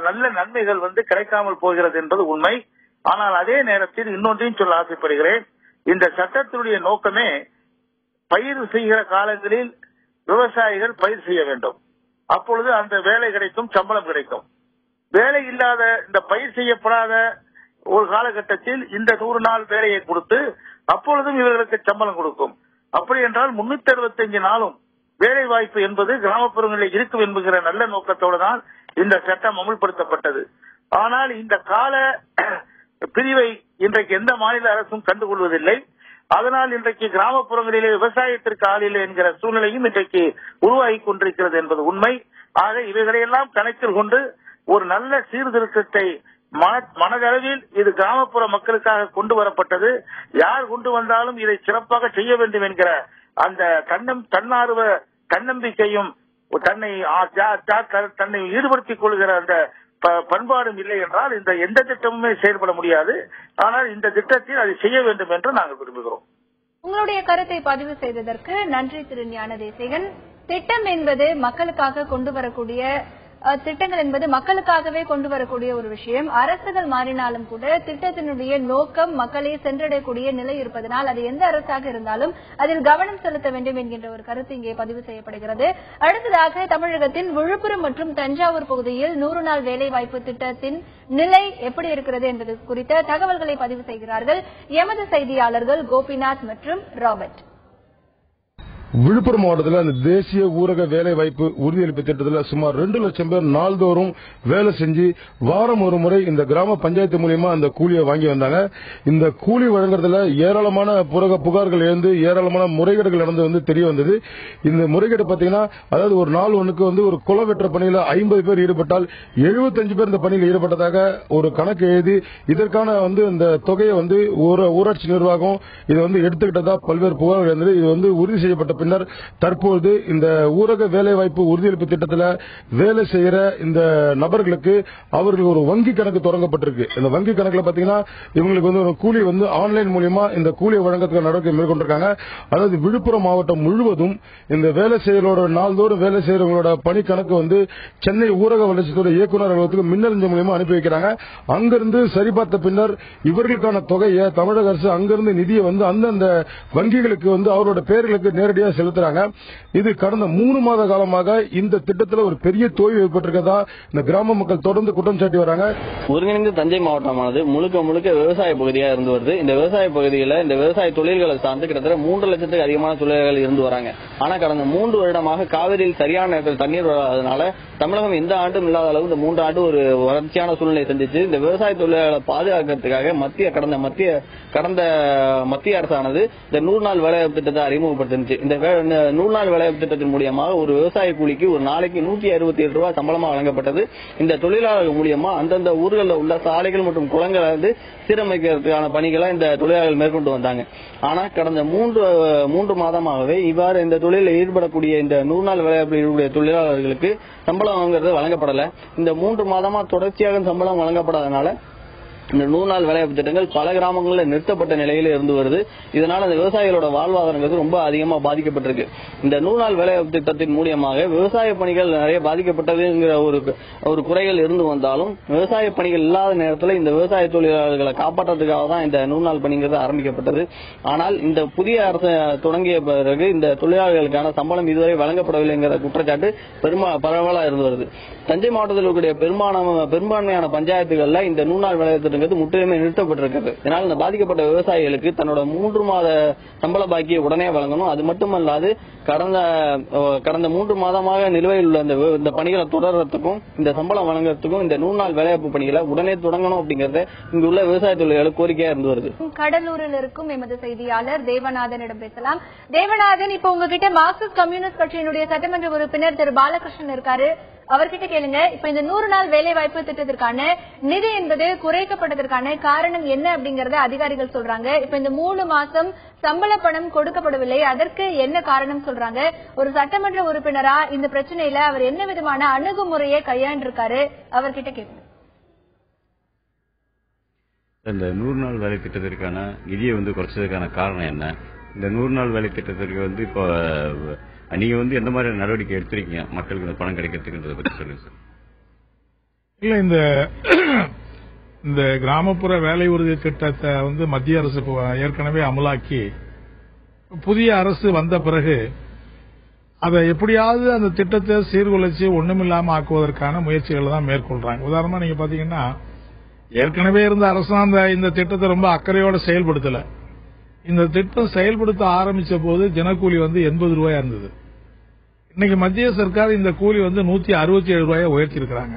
நல்ல நன்மைகள் கிடைக்காமல் போகிறது என்பது உண்மை. ஆனால் அதே நேரத்தில் இன்னொன்றையும் சொல்ல ஆசைப்படுகிறேன். இந்த சட்டத்தினுடைய நோக்கமே பயிர் செய்கிற காலங்களில் விவசாயிகள் பயிர் செய்ய வேண்டும். அப்பொழுது அந்த வேலை கிடைக்கும், சம்பளம் கிடைக்கும். வேலை இல்லாத இந்த பயிர் செய்யப்படாத ஒரு காலகட்டத்தில் இந்த 100 நாள் வேலையை கொடுத்து அப்பொழுதும் இவர்களுக்கு சம்பளம் கொடுக்கும். அப்படி என்றால் 365 நாளும் வேலை வாய்ப்பு என்பது கிராமப்புறங்களில் இருக்கும் என்கிற நல்ல நோக்கத்தோடு தான் இந்த சட்டம் அமுல்படுத்தப்பட்டது. ஆனால் இந்த கால பிரிவை இன்றைக்கு எந்த மாநில அரசும் கண்டுகொள்வதில்லை. அதனால் இன்றைக்கு கிராமப்புறங்களிலே விவசாயத்திற்கு ஆள் இல்லை என்கிற சூழ்நிலையும் இன்றைக்கு உருவாகி கொண்டிருக்கிறது என்பது உண்மை. ஆக இவைகளையெல்லாம் கணக்கில் கொண்டு ஒரு நல்ல சீர்திருத்தத்தை மனதளவில் இது கிராமப்புற மக்களுக்காக கொண்டு வரப்பட்டது. யார் கொண்டு வந்தாலும் இதை சிறப்பாக செய்ய வேண்டும் என்கிற அந்த தன்னார்வ தன்னம்பிக்கையும் தன்னை ஈடுபடுத்திக் கொள்கிற அந்த பண்பாடும் இல்லை என்றால் இந்த எந்த திட்டமுமே செயல்பட முடியாது. ஆனால் இந்த திட்டத்தில் அதை செய்ய வேண்டும் என்று நாங்கள் விரும்புகிறோம். உங்களுடைய கருத்தை பதிவு செய்ததற்கு நன்றி திரு ஞானதேசிகன். திட்டம் என்பது மக்களுக்காக கொண்டு வரக்கூடிய திட்டங்கள் என்பது மக்களுக்காகவே கொண்டு வரக்கூடிய ஒரு விஷயம். அரசுகள் மாறினாலும் கூட திட்டத்தினுடைய நோக்கம் மக்களை சென்றடையக்கூடிய நிலை இருப்பதனால் அது எந்த அரசாக இருந்தாலும் அதில் கவனம் செலுத்த வேண்டும் என்கின்ற ஒரு கருத்து இங்கே பதிவு செய்யப்படுகிறது. அடுத்ததாக தமிழகத்தின் விழுப்புரம் மற்றும் தஞ்சாவூர் பகுதியில் 100 நாள் வேலைவாய்ப்பு திட்டத்தின் நிலை எப்படி இருக்கிறது என்பது குறித்த தகவல்களை பதிவு செய்கிறார்கள் எமது செய்தியாளர்கள் கோபிநாத் மற்றும் ராபர்ட். விழுப்புரம் மாவட்டத்தில் அந்த தேசிய ஊரக வேலை வாய்ப்பு உறுதியளிப்பு திட்டத்தில் சுமார் 2 லட்சம் பேர் நாள்தோறும் வேலை செஞ்சு வாரம் ஒரு முறை இந்த கிராம பஞ்சாயத்து மூலியமா அந்த கூலியை வாங்கி வந்தாங்க. இந்த கூலி வழங்குறதுல ஏராளமான புகார்கள் எழுந்து ஏராளமான முறைகேடுகள் நடந்து தெரிய வந்தது. இந்த முறைகேடு பாத்தீங்கன்னா, அதாவது ஒரு நாள் ஒன்றுக்கு ஒரு குளம் வெட்டுற பணியில 50 பேர் ஈடுபட்டால் 75 பேர் இந்த பணியில் ஈடுபட்டதாக ஒரு கணக்கு எழுதி இதற்கான இந்த தொகையை ஊராட்சி நிர்வாகம் இதை எடுத்துக்கிட்டதா பல்வேறு புகார்கள் இருந்தது. இது உறுதி செய்யப்பட்ட பின்னர் தற்போது இந்த ஊரக வேலைவாய்ப்பு உறுதியளிப்பு திட்டத்தில் வேலை செய்யற இந்த நபர்களுக்கு அவர்களுக்கு ஒரு வங்கி கணக்கு தொடங்கப்பட்டிருக்கு. இந்த வங்கி கணக்குல பாத்தீங்கன்னா இவங்களுக்கு ஒரு கூலி ஆன்லைன் மூலமா இந்த கூலியை வழங்கத்துக்கு நடவடிக்கை மேற்கொண்டிருக்காங்க. அதாவது விழுப்புரம் மாவட்டம் முழுவதும் இந்த வேலை செய்யறோட நாள்தோறும் வேலை செய்யறவங்களோட பணி கணக்கு சென்னை ஊரக வளர்ச்சித்துறை இயக்குநர் அலுவலகத்துக்கு மின்னஞ்சல் மூலமா அனுப்பி வைக்கிறாங்க. அங்கிருந்து சரிபார்த்த பின்னர் இவர்களுக்கான தொகையை தமிழக அரசு அங்கிருந்து நிதியை அந்தந்த வங்கிகளுக்கு அவரோட பேர்களுக்கு நேரடியாக செலுத்துறாங்க. இது கடந்த 3 மாத காலமாக இந்த திட்டத்தில் ஒரு பெரிய தோல்வி ஏற்பட்டிருக்கதா இந்த கிராம மக்கள் தொடர்ந்து குற்றம் சாட்டி வராங்க. ஒருங்கிணைந்த தஞ்சை மாவட்டமானது முழுக்க விவசாய பகுதியாக இருந்து வருது. இந்த விவசாய பகுதியில் இந்த விவசாய தொழில்களை சார்ந்து கிட்டத்தட்ட 3 லட்சத்துக்கு அதிகமான தொழில்கள் இருந்து வராங்க. ஆனா கடந்த 3 வருடமாக காவிரியில் சரியான நேரத்தில் தண்ணீர் வராதனால தமிழகம் எந்த ஆண்டும் இல்லாத அளவு இந்த 3 ஆண்டு ஒரு வறட்சியான சூழ்நிலை சந்திச்சு இந்த விவசாய தொழில்களை பாதுகாக்கிறதுக்காக கடந்த மத்திய அரசானது இந்த 100 நாள் வேலைவாய்ப்பு திட்டத்தை அறிமுகப்படுத்திச்சு. இந்த 100 நாள் வேலைவாய்ப்பு திட்டத்தின் மூலியமாக ஒரு விவசாய கூலிக்கு ஒரு நாளைக்கு 167 ரூபாய் சம்பளமா வழங்கப்பட்டது. இந்த தொழிலாளர்கள் மூலியமா அந்தந்த ஊர்களில் உள்ள சாலைகள் மற்றும் குளங்களை சீரமைக்கிறதுக்கான பணிகளை இந்த தொழிலாளர்கள் மேற்கொண்டு வந்தாங்க. ஆனா கடந்த 3 மாதமாகவே இவ்வாறு இந்த தொழிலில் ஈடுபடக்கூடிய இந்த 100 நாள் வேலைவாய்ப்பு தொழிலாளர்களுக்கு சம்பளம் வாங்குறது வழங்கப்படல. இந்த 3 மாதமா தொடர்ச்சியாக சம்பளம் வழங்கப்படாதனால இந்த 100 நாள் வேலைவாய்ப்பு திட்டங்கள் பல கிராமங்களில் நிறுத்தப்பட்ட நிலையில் இருந்து வருது. இதனால அந்த விவசாயிகளோட வாழ்வாதாரங்கள் ரொம்ப அதிகமா பாதிக்கப்பட்டிருக்கு. இந்த 100 நாள் வேலைவாய்ப்பு திட்டத்தின் மூலியமாக விவசாய பணிகள் நிறைய பாதிக்கப்பட்டதுங்கிற ஒரு குறைகள் இருந்து வந்தாலும் விவசாய பணிகள் இல்லாத நேரத்தில் இந்த விவசாய தொழிலாளர்களை காப்பாற்றுறதுக்காக தான் இந்த 100 நாள் பணிங்கிறது ஆரம்பிக்கப்பட்டது. ஆனால் இந்த புதிய அரசு தொடங்கிய பிறகு இந்த தொழிலாளர்களுக்கான சம்பளம் இதுவரை வழங்கப்படவில்லைங்கிற குற்றச்சாட்டு பரவலா இருந்து வருது. தஞ்சை மாவட்டத்தில் இருக்கக்கூடிய பெரும்பான்மையான பஞ்சாயத்துகள்ல இந்த 100 நாள் வேலைவாய்ப்பு முற்றிலுமே நிறுத்தப்பட்டிருக்கிறது. இதனால் இந்த பாதிக்கப்பட்ட விவசாயிகளுக்கு தன்னோட 3 மாத சம்பள பாக்கியை உடனே வழங்கணும். அது மட்டுமல்லாது கடந்த 3 மாதமாக நிலுவையில் உள்ள இந்த பணிகளை தொடர்றதுக்கும் இந்த சம்பளம் வழங்குறதுக்கும் இந்த 100 நாள் வேலைவாய்ப்பு பணிகளை உடனே தொடங்கணும் அப்படிங்கறத இங்கு உள்ள விவசாய தொழிலாளர்களுக்கு கோரிக்கையா இருந்து வருது. கடலூரில் இருக்கும் எமது செய்தியாளர் தேவநாதனிடம் பேசலாம். தேவநாதன், இப்ப உங்ககிட்ட மார்க்சிஸ்ட் கம்யூனிஸ்ட் கட்சியினுடைய சட்டமன்ற உறுப்பினர் திரு பாலகிருஷ்ணன் இருக்காரு. அவர்கிட்ட கேளுங்க, இப்ப இந்த 100 நாள் வேலை வாய்ப்பு திட்டத்திற்கான நிதி என்பது குறைக்கப்பட்டதற்கான காரணம் என்ன அப்படிங்கறத அதிகாரிகள் சொல்றாங்க. இப்ப இந்த 3 மாசம் சம்பள பணம் கொடுக்கப்படவில்லை, அதற்கு என்ன காரணம் சொல்றாங்க? ஒரு சட்டமன்ற உறுப்பினரா இந்த பிரச்சனையில அவர் என்ன விதமான அணுகுமுறையை கையாண்டிருக்காரு, அவர்கிட்ட கேட்கணும். இந்த 100 நாள் வேலை திட்டத்திற்கான நிதியை குறைச்சதுக்கான காரணம் என்ன? இந்த 100 நாள் வேலை திட்டத்திற்கு வந்து இப்போ நீங்க வந்து எந்த மாதிரி நடவடிக்கை எடுத்திருக்கீங்க மக்களுக்கு இந்த பணம் கிடைக்கிறதுக்குன்றத பத்தி சொல்லுங்க சார். இல்ல, இந்த கிராமப்புற வேலை உறுதி திட்டத்தை வந்து மத்திய அரசு ஏற்கனவே அமலாக்கி புதிய அரசு வந்த பிறகு அதை எப்படியாவது அந்த திட்டத்தை சீர்குலைச்சு ஒண்ணுமில்லாம ஆக்குவதற்கான முயற்சிகளை தான் மேற்கொள்றாங்க. உதாரணமா நீங்க பாத்தீங்கன்னா ஏற்கனவே இருந்த அரசாங்கம் இந்த திட்டத்தை ரொம்ப அக்கறையோட செயல்படுத்தல. இந்த திட்டம் செயல்படுத்த ஆரம்பிச்ச போது தினக்கூலி வந்து 80 ரூபாயா இருந்தது. இன்னைக்கு மத்திய சர்க்கார் இந்த கூலி வந்து 167 ரூபாயா உயர்த்தி இருக்காங்க.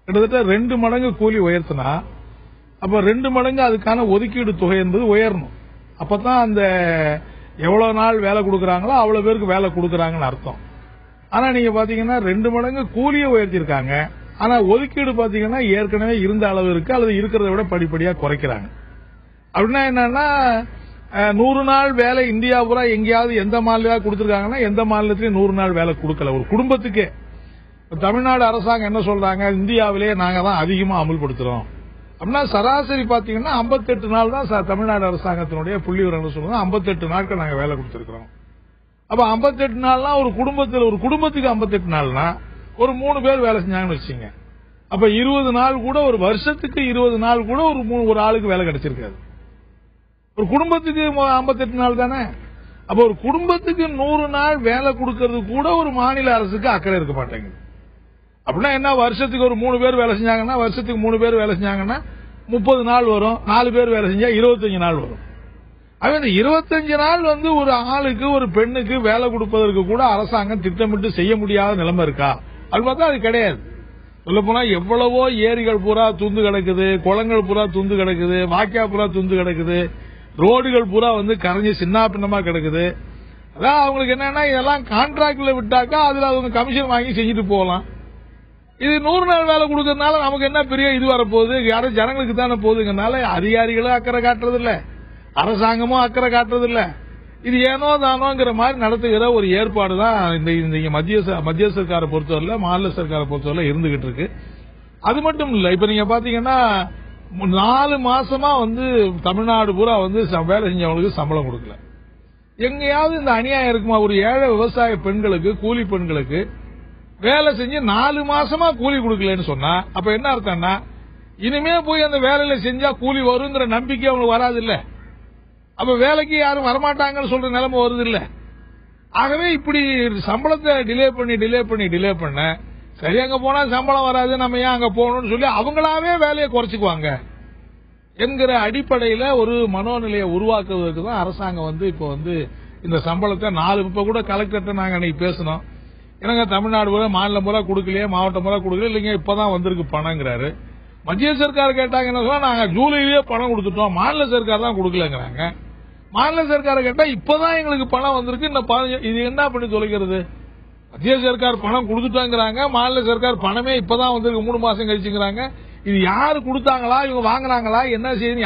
கிட்டத்தட்ட 2 மடங்கு கூலி உயர்த்தினா அப்ப 2 மடங்கு அதுக்கான ஒதுக்கீடு தொகை என்பது உயரணும். அப்பதான் அந்த எவ்வளவு நாள் வேலை கொடுக்கறாங்களோ அவ்வளவு பேருக்கு வேலை கொடுக்கறாங்கன்னு அர்த்தம். ஆனா நீங்க பாத்தீங்கன்னா 2 மடங்கு கூலியை உயர்த்திருக்காங்க. ஆனா ஒதுக்கீடு பாத்தீங்கன்னா ஏற்கனவே இருந்த அளவு இருக்கு அல்லது இருக்கிறத விட படிப்படியா குறைக்கிறாங்க. அப்படின்னா என்னன்னா 100 நாள் வேலை இந்தியா பூரா எங்கேயாவது எந்த மாநிலம் கொடுத்திருக்காங்கன்னா எந்த மாநிலத்திலயும் 100 நாள் வேலை கொடுக்கல ஒரு குடும்பத்துக்கே. தமிழ்நாடு அரசாங்கம் என்ன சொல்றாங்க, இந்தியாவிலேயே நாங்க தான் அதிகமா அமல்படுத்துறோம் அப்படின்னா சராசரி பாத்தீங்கன்னா 58 நாள் தான் தமிழ்நாடு அரசாங்கத்தினுடைய புள்ளி விவரங்கள் சொல்லுங்க. 58 நாட்கள் நாங்க வேலை கொடுத்திருக்கிறோம். அப்ப 58 நாள்னா ஒரு குடும்பத்துக்கு 58 நாள்னா ஒரு 3 பேர் வேலை செஞ்சாங்கன்னு வச்சுங்க. அப்ப 20 நாள் கூட ஒரு வருஷத்துக்கு 20 நாள் கூட ஒரு ஆளுக்கு வேலை கிடைச்சிருக்காது. ஒரு குடும்பத்துக்கு 58 நாள் தானே. அப்ப ஒரு குடும்பத்துக்கு 100 நாள் வேலை கொடுக்கறது கூட ஒரு மாநில அரசுக்கு அக்கறை இருக்க மாட்டேங்குது. அப்படின்னா என்ன, வருஷத்துக்கு ஒரு 3 பேர் வேலை செஞ்சாங்கன்னா வருஷத்துக்கு 3 பேர் வேலை செஞ்சாங்கன்னா 30 நாள் வரும். 4 பேர் வேலை செஞ்சா 25 நாள் வரும். அது இந்த 25 நாள் வந்து ஒரு ஆளுக்கு ஒரு பெண்ணுக்கு வேலை கொடுப்பதற்கு கூட அரசாங்கம் திட்டமிட்டு செய்ய முடியாத நிலைமை இருக்கா அது பார்த்தா அது கிடையாது. சொல்ல போனா எவ்வளவோ ஏரிகள் பூரா துந்து கிடக்குது, குளங்கள் பூரா துந்து கிடக்குது, வாக்கியா பூரா துந்து கிடக்குது, ரோடுகள் பூரா வந்து கரைஞ்சி சின்ன பின்னமா கிடக்குது. அதான் அவங்களுக்கு என்னன்னா இதெல்லாம் கான்ட்ராக்ட்ல விட்டாக்கா அதுல அவங்க கமிஷன் வாங்கி செஞ்சுட்டு போகலாம். இது 100 நாள் வேலை கொடுக்கறதுனால நமக்கு என்ன பெரிய இது வரப்போகுது, யாரும் ஜனங்களுக்கு தானே போகுதுங்கனால அதிகாரிகளும் அக்கறை காட்டுறது இல்ல, அரசாங்கமும் அக்கறை காட்டுறது இல்ல. இது ஏனோ தானோங்கிற மாதிரி நடத்துகிற ஒரு ஏற்பாடு தான் இந்த மத்திய சர்க்காரை பொறுத்தவரை மாநில சர்க்காரை பொறுத்தவரை இருந்துகிட்டு இருக்கு. அது மட்டும் இல்ல, இப்ப நீங்க பாத்தீங்கன்னா 4 மாசமா வந்து தமிழ்நாடு பூரா வந்து வேலை செஞ்சவங்களுக்கு சம்பளம் கொடுக்கல. எங்கேயாவது இந்த அநியாயம் இருக்குமா? ஒரு ஏழை விவசாய பெண்களுக்கு, கூலி பெண்களுக்கு வேலை செஞ்சு 4 மாசமா கூலி கொடுக்கலன்னு சொன்னா அப்ப என்ன அர்த்தம்னா இனிமே போய் அந்த வேலையில செஞ்சா கூலி வருங்கிற நம்பிக்கை அவங்களுக்கு வராது இல்ல. அப்ப வேலைக்கு யாரும் வரமாட்டாங்கன்னு சொல்ற நிலைமை வருது இல்ல. ஆகவே இப்படி சம்பளத்தை டிலே பண்ண சரி அங்க போனா சம்பளம் வராது, நம்ம ஏன் அங்க போகணும்னு சொல்லி அவங்களாவே வேலையை குறைச்சுக்குவாங்க என்கிற அடிப்படையில ஒரு மனோநிலையை உருவாக்குவதற்கு தான் அரசாங்கம் வந்து இப்ப வந்து இந்த சம்பளத்தை 4 இப்ப கூட கலெக்டர்கிட்ட நாங்க அன்னைக்கு பேசணும். எனக்கு தமிழ்நாடு பூரா மாநிலம் பூரா கொடுக்கலையே, மாவட்டம் பூரா கொடுக்கல, இல்லைங்க இப்பதான் வந்திருக்கு பணங்கிறாரு. மத்திய சர்க்கார் கேட்டாங்க என்ன சொல்ல, நாங்க ஜூலையிலேயே பணம் கொடுத்துட்டோம், மாநில சர்க்கார் தான் கொடுக்கலங்கிறாங்க. மாநில சர்க்கார கேட்டா இப்பதான் எங்களுக்கு பணம் வந்திருக்கு, இந்த இது என்ன பண்ணி தொலைக்கிறது? மத்திய சர்க்கார் பணம் கொடுத்துட்டாங்கிறாங்க, மாநில சர்க்கார் பணமே இப்பதான் வந்திருக்கு 3 மாசம் கழிச்சுங்கிறாங்க. இது யாரு கொடுத்தாங்களா, இவங்க வாங்கினாங்களா, என்ன செய்யுது,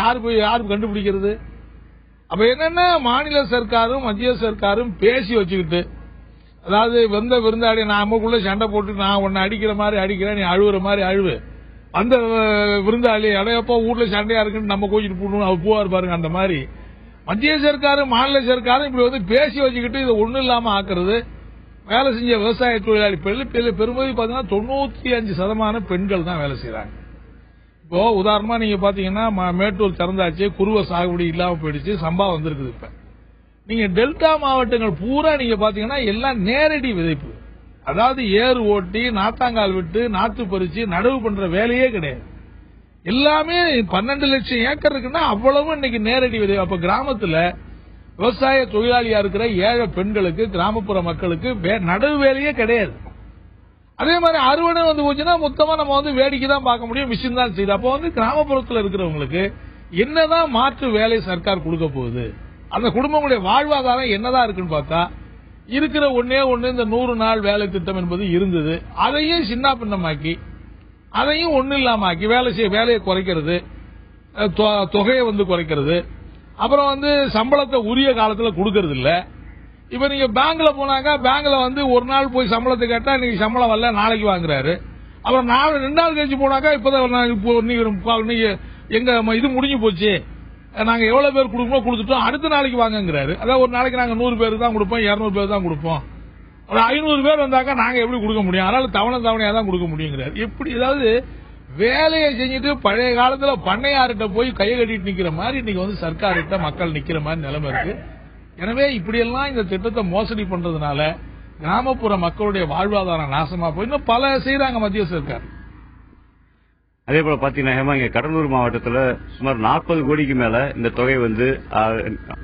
யாரு கண்டுபிடிக்கிறது? அப்ப என்னன்னா மாநில சர்க்காரும் மத்திய சர்க்காரும் பேசி வச்சுக்கிட்டு, அதாவது வந்த விருந்தாடி நமக்குள்ள சண்டை போட்டு நான் உன்னை அடிக்கிற மாதிரி அடிக்கிறேன், நீ அழுவுற மாதிரி அழுவு, அந்த விருந்தாளி அடையப்போ வீட்டுல சண்டையா இருக்குன்னு நம்ம கோச்சிட்டு போடணும் அவர் போவார் பாருங்க. அந்த மாதிரி மத்திய சர்க்காரும் மாநில சர்க்காரும் இப்படி வந்து பேசி வச்சுக்கிட்டு இதை ஒண்ணும் இல்லாம ஆக்குறது. வேலை செஞ்ச விவசாய தொழிலாளி பெரும்பகுதி பாத்தீங்கன்னா 95% பெண்கள் தான் வேலை செய்யறாங்க. இப்போ உதாரணமா நீங்க பாத்தீங்கன்னா மேட்டூர் திறந்தாச்சு, குருவ சாகுபடி இல்லாம போயிடுச்சு, சம்பா வந்திருக்குது. இப்ப நீங்க டெல்டா மாவட்டங்கள் பூரா நீங்க பாத்தீங்கன்னா எல்லாம் நேரடி விதைப்பு, அதாவது ஏறு ஓட்டி நாத்தாங்கால் விட்டு நாத்து பறிச்சு நடவு பண்ற வேலையே கிடையாது. எல்லாமே 12 லட்சம் ஏக்கர் இருக்குன்னா அவ்வளவு இன்னைக்கு நேரடி விதை. அப்ப கிராமத்துல விவசாய தொழிலாளியா இருக்கிற ஏழை பெண்களுக்கு, கிராமப்புற மக்களுக்கு நடவு வேலையே கிடையாது. அதே மாதிரி அறுவடை வந்து போச்சுன்னா மொத்தமா நம்ம வந்து வேடிக்கை தான் பார்க்க முடியும், மிஷின் தான் செய்யுது. அப்ப வந்து கிராமப்புறத்தில் இருக்கிறவங்களுக்கு என்னதான் மாற்று வேலை சர்க்கார் கொடுக்க போகுது? அந்த குடும்பங்களுடைய வாழ்வாதாரம் என்னதான் இருக்குன்னு பார்த்தா இருக்கிற ஒன்னே ஒண்ணு இந்த 100 நாள் வேலை திட்டம் என்பது இருந்தது. அதையும் சின்ன பின்னமாக்கி, அதையும் ஒண்ணு இல்லாம ஆக்கி வேலையை குறைக்கிறது, தொகையை வந்து குறைக்கிறது, அப்புறம் வந்து சம்பளத்தை உரிய காலத்துல கொடுக்கறது இல்ல. இப்ப நீங்க பேங்க்ல போனாக்கா பேங்க்ல வந்து ஒரு நாள் போய் சம்பளத்தை கேட்டா இன்னைக்கு சம்பளம் வரல நாளைக்கு வாங்குறாரு. அப்புறம் 2 நாள் கழிச்சு போனாக்கா இப்பதான் எங்க இது முடிஞ்சு போச்சு, நாங்க எவ்வளவு பேர் கொடுக்கணும் கொடுத்துட்டோம், அடுத்த நாளைக்கு வாங்கங்கிறாரு. அதாவது ஒரு நாளைக்கு நாங்க 100 பேருக்கு தான் கொடுப்போம், 200 பேர் தான் கொடுப்போம், ஒரு 500 பேர் வந்தாக்கா நாங்க எப்படி கொடுக்க முடியும், அதனால தவணையா தான் கொடுக்க முடியுங்கிறாரு. எப்படி ஏதாவது வேலையை செஞ்சுட்டு பழைய காலத்துல பண்ணையார்கிட்ட போய் கையை கட்டிட்டு நிக்கிற மாதிரி இன்னைக்கு வந்து சர்க்கார்கிட்ட மக்கள் நிக்கிற மாதிரி நிலைமை இருக்கு. எனவே இப்படியெல்லாம் இந்த திட்டத்தை மோசடி பண்றதுனால கிராமப்புற மக்களுடைய வாழ்வாதாரம் நாசமா போய் இன்னும் பல செய்யறாங்க மத்திய சர்க்கார். அதே போல பாத்தீங்கன்னா இங்க கடலூர் மாவட்டத்தில் சுமார் 40 கோடிக்கு மேல இந்த தொகை வந்து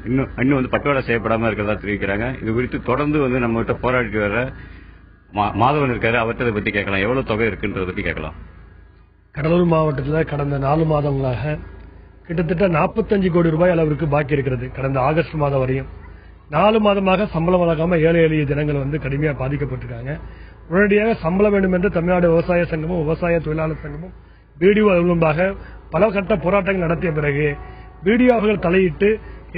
இன்னும் வந்து பட்டுவாடா செய்யப்படாம இருக்கிறதா தெரிவிக்கிறாங்க. இது குறித்து தொடர்ந்து வந்து நம்ம கிட்ட போராடிட்டு வர மாதவன் இருக்காரு, அவர்கிட்ட இதை பத்தி கேட்கலாம். எவ்வளவு தொகை இருக்குன்றத பத்தி கேட்கலாம். கடலூர் மாவட்டத்தில் கடந்த 4 மாதங்களாக கிட்டத்தட்ட 45 கோடி ரூபாய் அளவிற்கு பாக்கி இருக்கிறது. கடந்த ஆகஸ்ட் மாதம் வரையும் 4 மாதமாக சம்பளம் வழங்காம ஏழை எளிய ஜனங்கள் வந்து கடுமையாக பாதிக்கப்பட்டிருக்காங்க. உடனடியாக சம்பளம் வேண்டும் என்று தமிழ்நாடு விவசாய சங்கமும் விவசாய தொழிலாளர் சங்கமும் பிடிஓ அலுவலமாக பல கட்ட போராட்டங்கள் நடத்திய பிறகு பிடிஓ அவர்கள் தலையிட்டு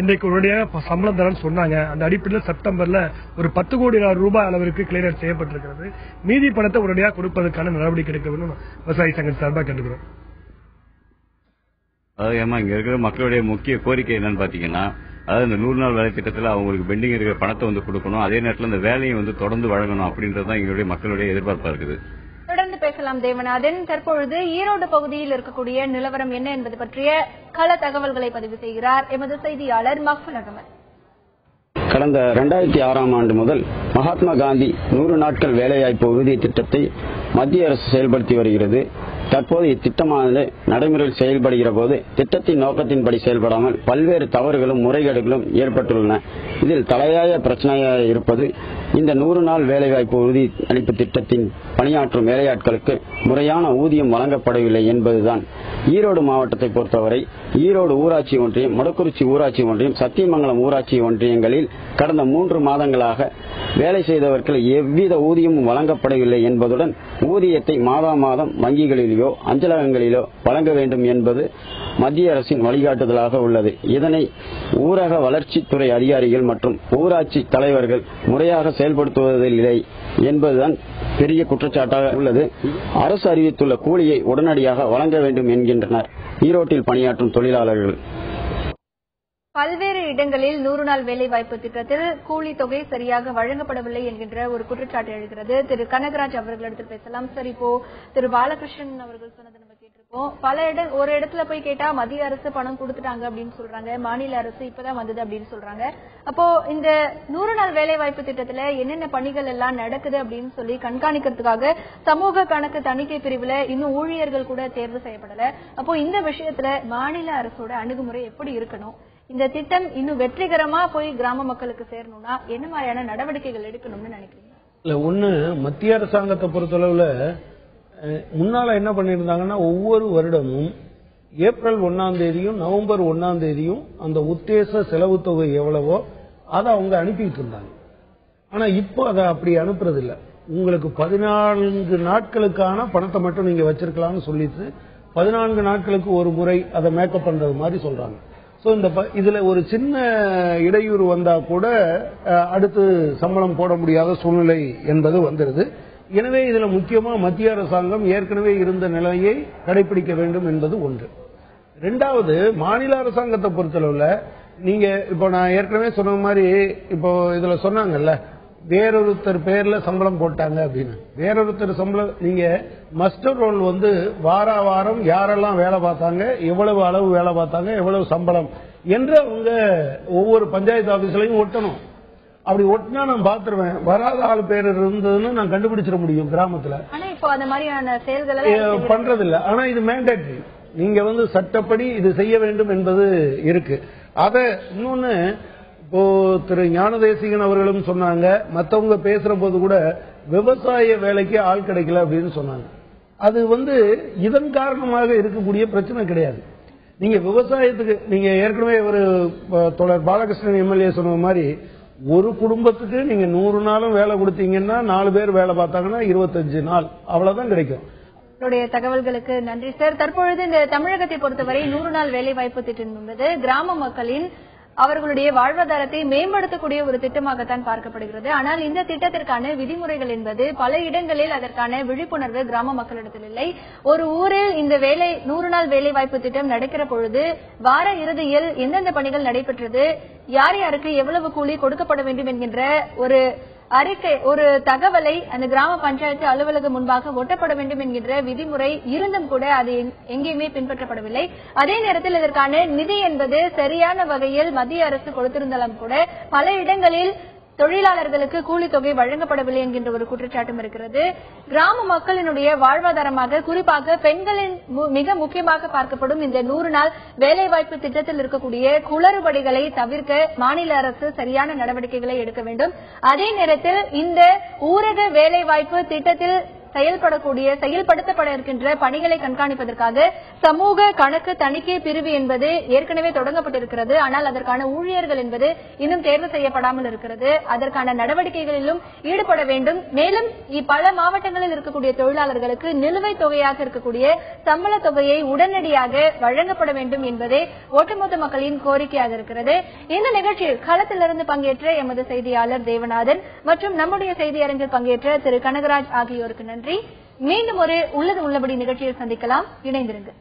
இன்றைக்கு உடனடியாக சம்பளம் தரன்னு சொன்னாங்க. அந்த அடிப்படையில் செப்டம்பர்ல ஒரு 10 கோடி ரூபாய் அளவிற்கு கிளியர் செய்யப்பட்டிருக்கிறது. மீதி பணத்தை உடனடியாக கொடுப்பதற்கான நடவடிக்கை எடுக்க வேண்டும் விவசாய சங்க சார்பாக கேட்டுக்கிறோம். அதாவது இங்க இருக்கிற மக்களுடைய முக்கிய கோரிக்கை என்னன்னு பாத்தீங்கன்னா, அதாவது இந்த 100 நாள் வேலை திட்டத்தில் அவங்களுக்கு பெண்டிங் இருக்கிற பணத்தை வந்து கொடுக்கணும், அதே நேரத்தில் இந்த வேலையை வந்து தொடர்ந்து வழங்கணும் அப்படின்றதுதான் எங்களுடைய மக்களுடைய எதிர்பார்ப்பா இருக்குது. தொடர்ந்து பேசலாம் தேவநாதன். தற்பொழுது ஈரோடு பகுதியில் இருக்கக்கூடிய நிலவரம் என்ன என்பது பற்றிய கள தகவல்களை பதிவு செய்கிறார் எமது செய்தியாளர் மக்ஃபுல் அகமது. கடந்த 2006ஆம் ஆண்டு முதல் மகாத்மா காந்தி 100 நாட்கள் வேலைவாய்ப்பு உறுதி திட்டத்தை மத்திய அரசு செயல்படுத்தி வருகிறது. தற்போது இத்திட்டமானது நடைமுறையில் செயல்படுகிற போது திட்டத்தின் நோக்கத்தின்படி செயல்படாமல் பல்வேறு தவறுகளும் முறைகேடுகளும் ஏற்பட்டுள்ளன. இதில் தலையாய பிரச்சனையாக இருப்பது இந்த 100 நாள் வேலைவாய்ப்பு உறுதி அளிப்பு திட்டத்தின் பணியாற்றும் வேலையாட்களுக்கு முறையான ஊதியம் வழங்கப்படவில்லை என்பதுதான். ஈரோடு மாவட்டத்தை பொறுத்தவரை ஈரோடு ஊராட்சி ஒன்றியம், மொடக்குறிச்சி ஊராட்சி ஒன்றியம், சத்தியமங்கலம் ஊராட்சி ஒன்றியங்களில் கடந்த 3 மாதங்களாக வேலை செய்தவர்கள் எவ்வித ஊதியமும் வழங்கப்படவில்லை என்பதுடன் ஊதியத்தை மாதம் வங்கிகளிலோ அஞ்சலகங்களிலோ வழங்க வேண்டும் என்பது மத்திய அரசின் வழிகாட்டுதலாக உள்ளது. இதனை ஊரக வளர்ச்சித்துறை அதிகாரிகள் மற்றும் ஊராட்சி தலைவர்கள் முறையாக செயல்படுத்துவதில்லை என்பதுதான் பெரிய குற்றச்சாட்டாக உள்ளது. அரசு அறிவித்துள்ள கூலியை உடனடியாக வழங்க வேண்டும் என்கின்றனர் ஈரோட்டில் பணியாற்றும் தொழிலாளர்கள். பல்வேறு இடங்களில் 100 நாள் வேலைவாய்ப்பு திட்டத்தில் கூலி தொகை சரியாக வழங்கப்படவில்லை என்கின்ற ஒரு குற்றச்சாட்டு எழுகிறது. திரு கனகராஜ் அவர்களிடத்தில் பேசலாம். சரி, இப்போ திரு பாலகிருஷ்ணன் அவர்கள் சொன்னதை நம்ம கேட்டிருக்கோம். ஒரு இடத்துல போய் கேட்டா மத்திய அரசு பணம் கொடுத்துட்டாங்க அப்படின்னு சொல்றாங்க, மாநில அரசு இப்பதான் வந்தது அப்படின்னு சொல்றாங்க. அப்போ இந்த 100 நாள் வேலைவாய்ப்பு திட்டத்துல என்னென்ன பணிகள் எல்லாம் நடக்குது அப்படின்னு சொல்லி கண்காணிக்கிறதுக்காக சமூக கணக்கு தணிக்கை பிரிவுல இன்னும் ஊழியர்கள் கூட தேர்வு செய்யப்படல. அப்போ இந்த விஷயத்துல மாநில அரசோட அணுகுமுறை எப்படி இருக்கணும்? இந்த திட்டம் இன்னும் வெற்றிகரமா போய் கிராம மக்களுக்கு சேரணும்னா என்ன மாதிரியான நடவடிக்கைகள் எடுக்கணும்னு நினைக்கிறீங்க? இல்ல, ஒண்ணு மத்திய அரசாங்கத்தை பொறுத்தளவுல முன்னால என்ன பண்ணிருந்தாங்கன்னா, ஒவ்வொரு வருடமும் ஏப்ரல் 1ஆம் தேதியும் நவம்பர் 1ஆம் தேதியும் அந்த உத்தேச செலவு தொகை எவ்வளவோ அதை அவங்க அனுப்பிட்டு இருந்தாங்க. ஆனா இப்போ அதை அப்படி அனுப்புறது இல்ல. உங்களுக்கு 14 நாட்களுக்கான பணத்தை மட்டும் நீங்க வச்சிருக்கலாம்னு சொல்லிட்டு 14 நாட்களுக்கு ஒரு முறை அதை மேக்கப் பண்றது மாதிரி சொல்றாங்க. இதுல ஒரு சின்ன இடையூறு வந்தா கூட அடுத்து சம்பளம் போட முடியாத சூழ்நிலை என்பது வந்துருது. எனவே இதுல முக்கியமா மத்திய அரசாங்கம் ஏற்கனவே இருந்த நிலையை கடைபிடிக்க வேண்டும் என்பது ஒன்று. 2வது, மாநில அரசாங்கத்தை பொறுத்தளவுல நீங்க இப்போ நான் ஏற்கனவே சொன்ன மாதிரி இப்போ இதுல சொன்னாங்கல்ல, வேறொருத்தர் பேர்ல சம்பளம் போட்டாங்க அப்படின்னு. வேறொருத்தர் சம்பளம் நீங்க மஸ்டர் ரோல் வந்து வாரம் யாரெல்லாம் வேலை பார்த்தாங்க, எவ்வளவு அளவு வேலை பார்த்தாங்க, எவ்வளவு சம்பளம் என்று அவங்க ஒவ்வொரு பஞ்சாயத்து ஆபீஸ்லயும் ஒட்டணும். அப்படி ஒட்டினா நான் பாத்துருவேன், வராத ஆள் பேர் இருந்ததுன்னு நான் கண்டுபிடிச்சிட முடியும் கிராமத்துல. பண்றது இல்ல. ஆனா இது மேண்டேட்டரி, நீங்க வந்து சட்டப்படி இது செய்ய வேண்டும் என்பது இருக்கு. அத இன்னொன்னு இப்போ திரு ஞானதேசிகன் அவர்களும் சொன்னாங்க, மத்தவங்க பேசுற போது கூட விவசாய வேலைக்கு ஆள் கிடைக்கல அப்படின்னு சொன்னாங்க. அது வந்து இதன் காரணமாக இருக்கக்கூடிய பிரச்சனை கிடையாது. நீங்க விவசாயத்துக்கு நீங்க ஏற்கனவே ஒரு தொடர் பாலகிருஷ்ணன் எம்எல்ஏ சொன்ன மாதிரி ஒரு குடும்பத்துக்கு நீங்க 100 நாளும் வேலை கொடுத்தீங்கன்னா 4 பேர் வேலை பார்த்தாங்கன்னா 25 நாள் அவ்வளவுதான் கிடைக்கும். தகவல்களுக்கு நன்றி சார். தற்பொழுது இந்த தமிழகத்தை பொறுத்தவரை 100 நாள் வேலைவாய்ப்பு திட்டம் என்பது கிராம மக்களின் அவர்களுடைய வாழ்வாதாரத்தை மேம்படுத்தக்கூடிய ஒரு திட்டமாகத்தான் பார்க்கப்படுகிறது. ஆனால் இந்த திட்டத்திற்கான விதிமுறைகள் என்பது பல இடங்களில் அதற்கான விழிப்புணர்வு கிராம மக்களிடத்தில் இல்லை. ஒரு ஊரில் இந்த 100 நாள் வேலை வாய்ப்பு திட்டம் நடக்கிற பொழுது வார இறுதியில் எந்தெந்த பணிகள் நடைபெற்றது, யார் யாருக்கு எவ்வளவு கூலி கொடுக்கப்பட வேண்டும் என்கின்ற ஒரு தகவலை அந்த கிராம பஞ்சாயத்து அலுவலகம் முன்பாக ஒட்டப்பட வேண்டும் என்கின்ற விதிமுறை இருந்தும் கூட அது எங்கேயுமே பின்பற்றப்படவில்லை. அதே நேரத்தில் இதற்கான நிதி என்பது சரியான வகையில் மத்திய அரசு கொடுத்திருந்தாலும் கூட பல இடங்களில் தொழிலாளர்களுக்கு கூலி தொகை வழங்கப்படவில்லை என்கின்ற ஒரு குற்றச்சாட்டும் இருக்கிறது. கிராம மக்களினுடைய வாழ்வாதாரமாக குறிப்பாக பெண்களின் மிக முக்கியமாக பார்க்கப்படும் இந்த 100 நாள் வேலைவாய்ப்பு திட்டத்தில் இருக்கக்கூடிய குளறுபடிகளை தவிர்க்க மாநில அரசு சரியான நடவடிக்கைகளை எடுக்க வேண்டும். அதே நேரத்தில் இந்த ஊரக வேலைவாய்ப்பு திட்டத்தில் செயல்படுத்தப்பட இருக்கின்ற பணிகளை கண்காணிப்பதற்காக சமூக கணக்கு தணிக்கை பிரிவு என்பது ஏற்கனவே தொடங்கப்பட்டிருக்கிறது. ஆனால் அதற்கான ஊழியர்கள் என்பது இன்னும் தேர்வு செய்யப்படாமல் இருக்கிறது. அதற்கான நடவடிக்கைகளிலும் ஈடுபட வேண்டும். மேலும் பல மாவட்டங்களில் இருக்கக்கூடிய தொழிலாளர்களுக்கு நிலுவைத் தொகையாக இருக்கக்கூடிய சம்பள தொகையை உடனடியாக வழங்கப்பட வேண்டும் என்பதே ஒட்டுமொத்த மக்களின் கோரிக்கையாக இருக்கிறது. இந்த நிகழ்ச்சியில் களத்திலிருந்து பங்கேற்ற எமது செய்தியாளர் தேவநாதன் மற்றும் நம்முடைய செய்தியரங்கில் பங்கேற்ற திரு கனகராஜ் ஆகியோருக்கு நன்றி. மீண்டும் ஒரு உள்ளது உள்ளபடி நிகழ்ச்சியில் சந்திக்கலாம். இணைந்திருங்கள்.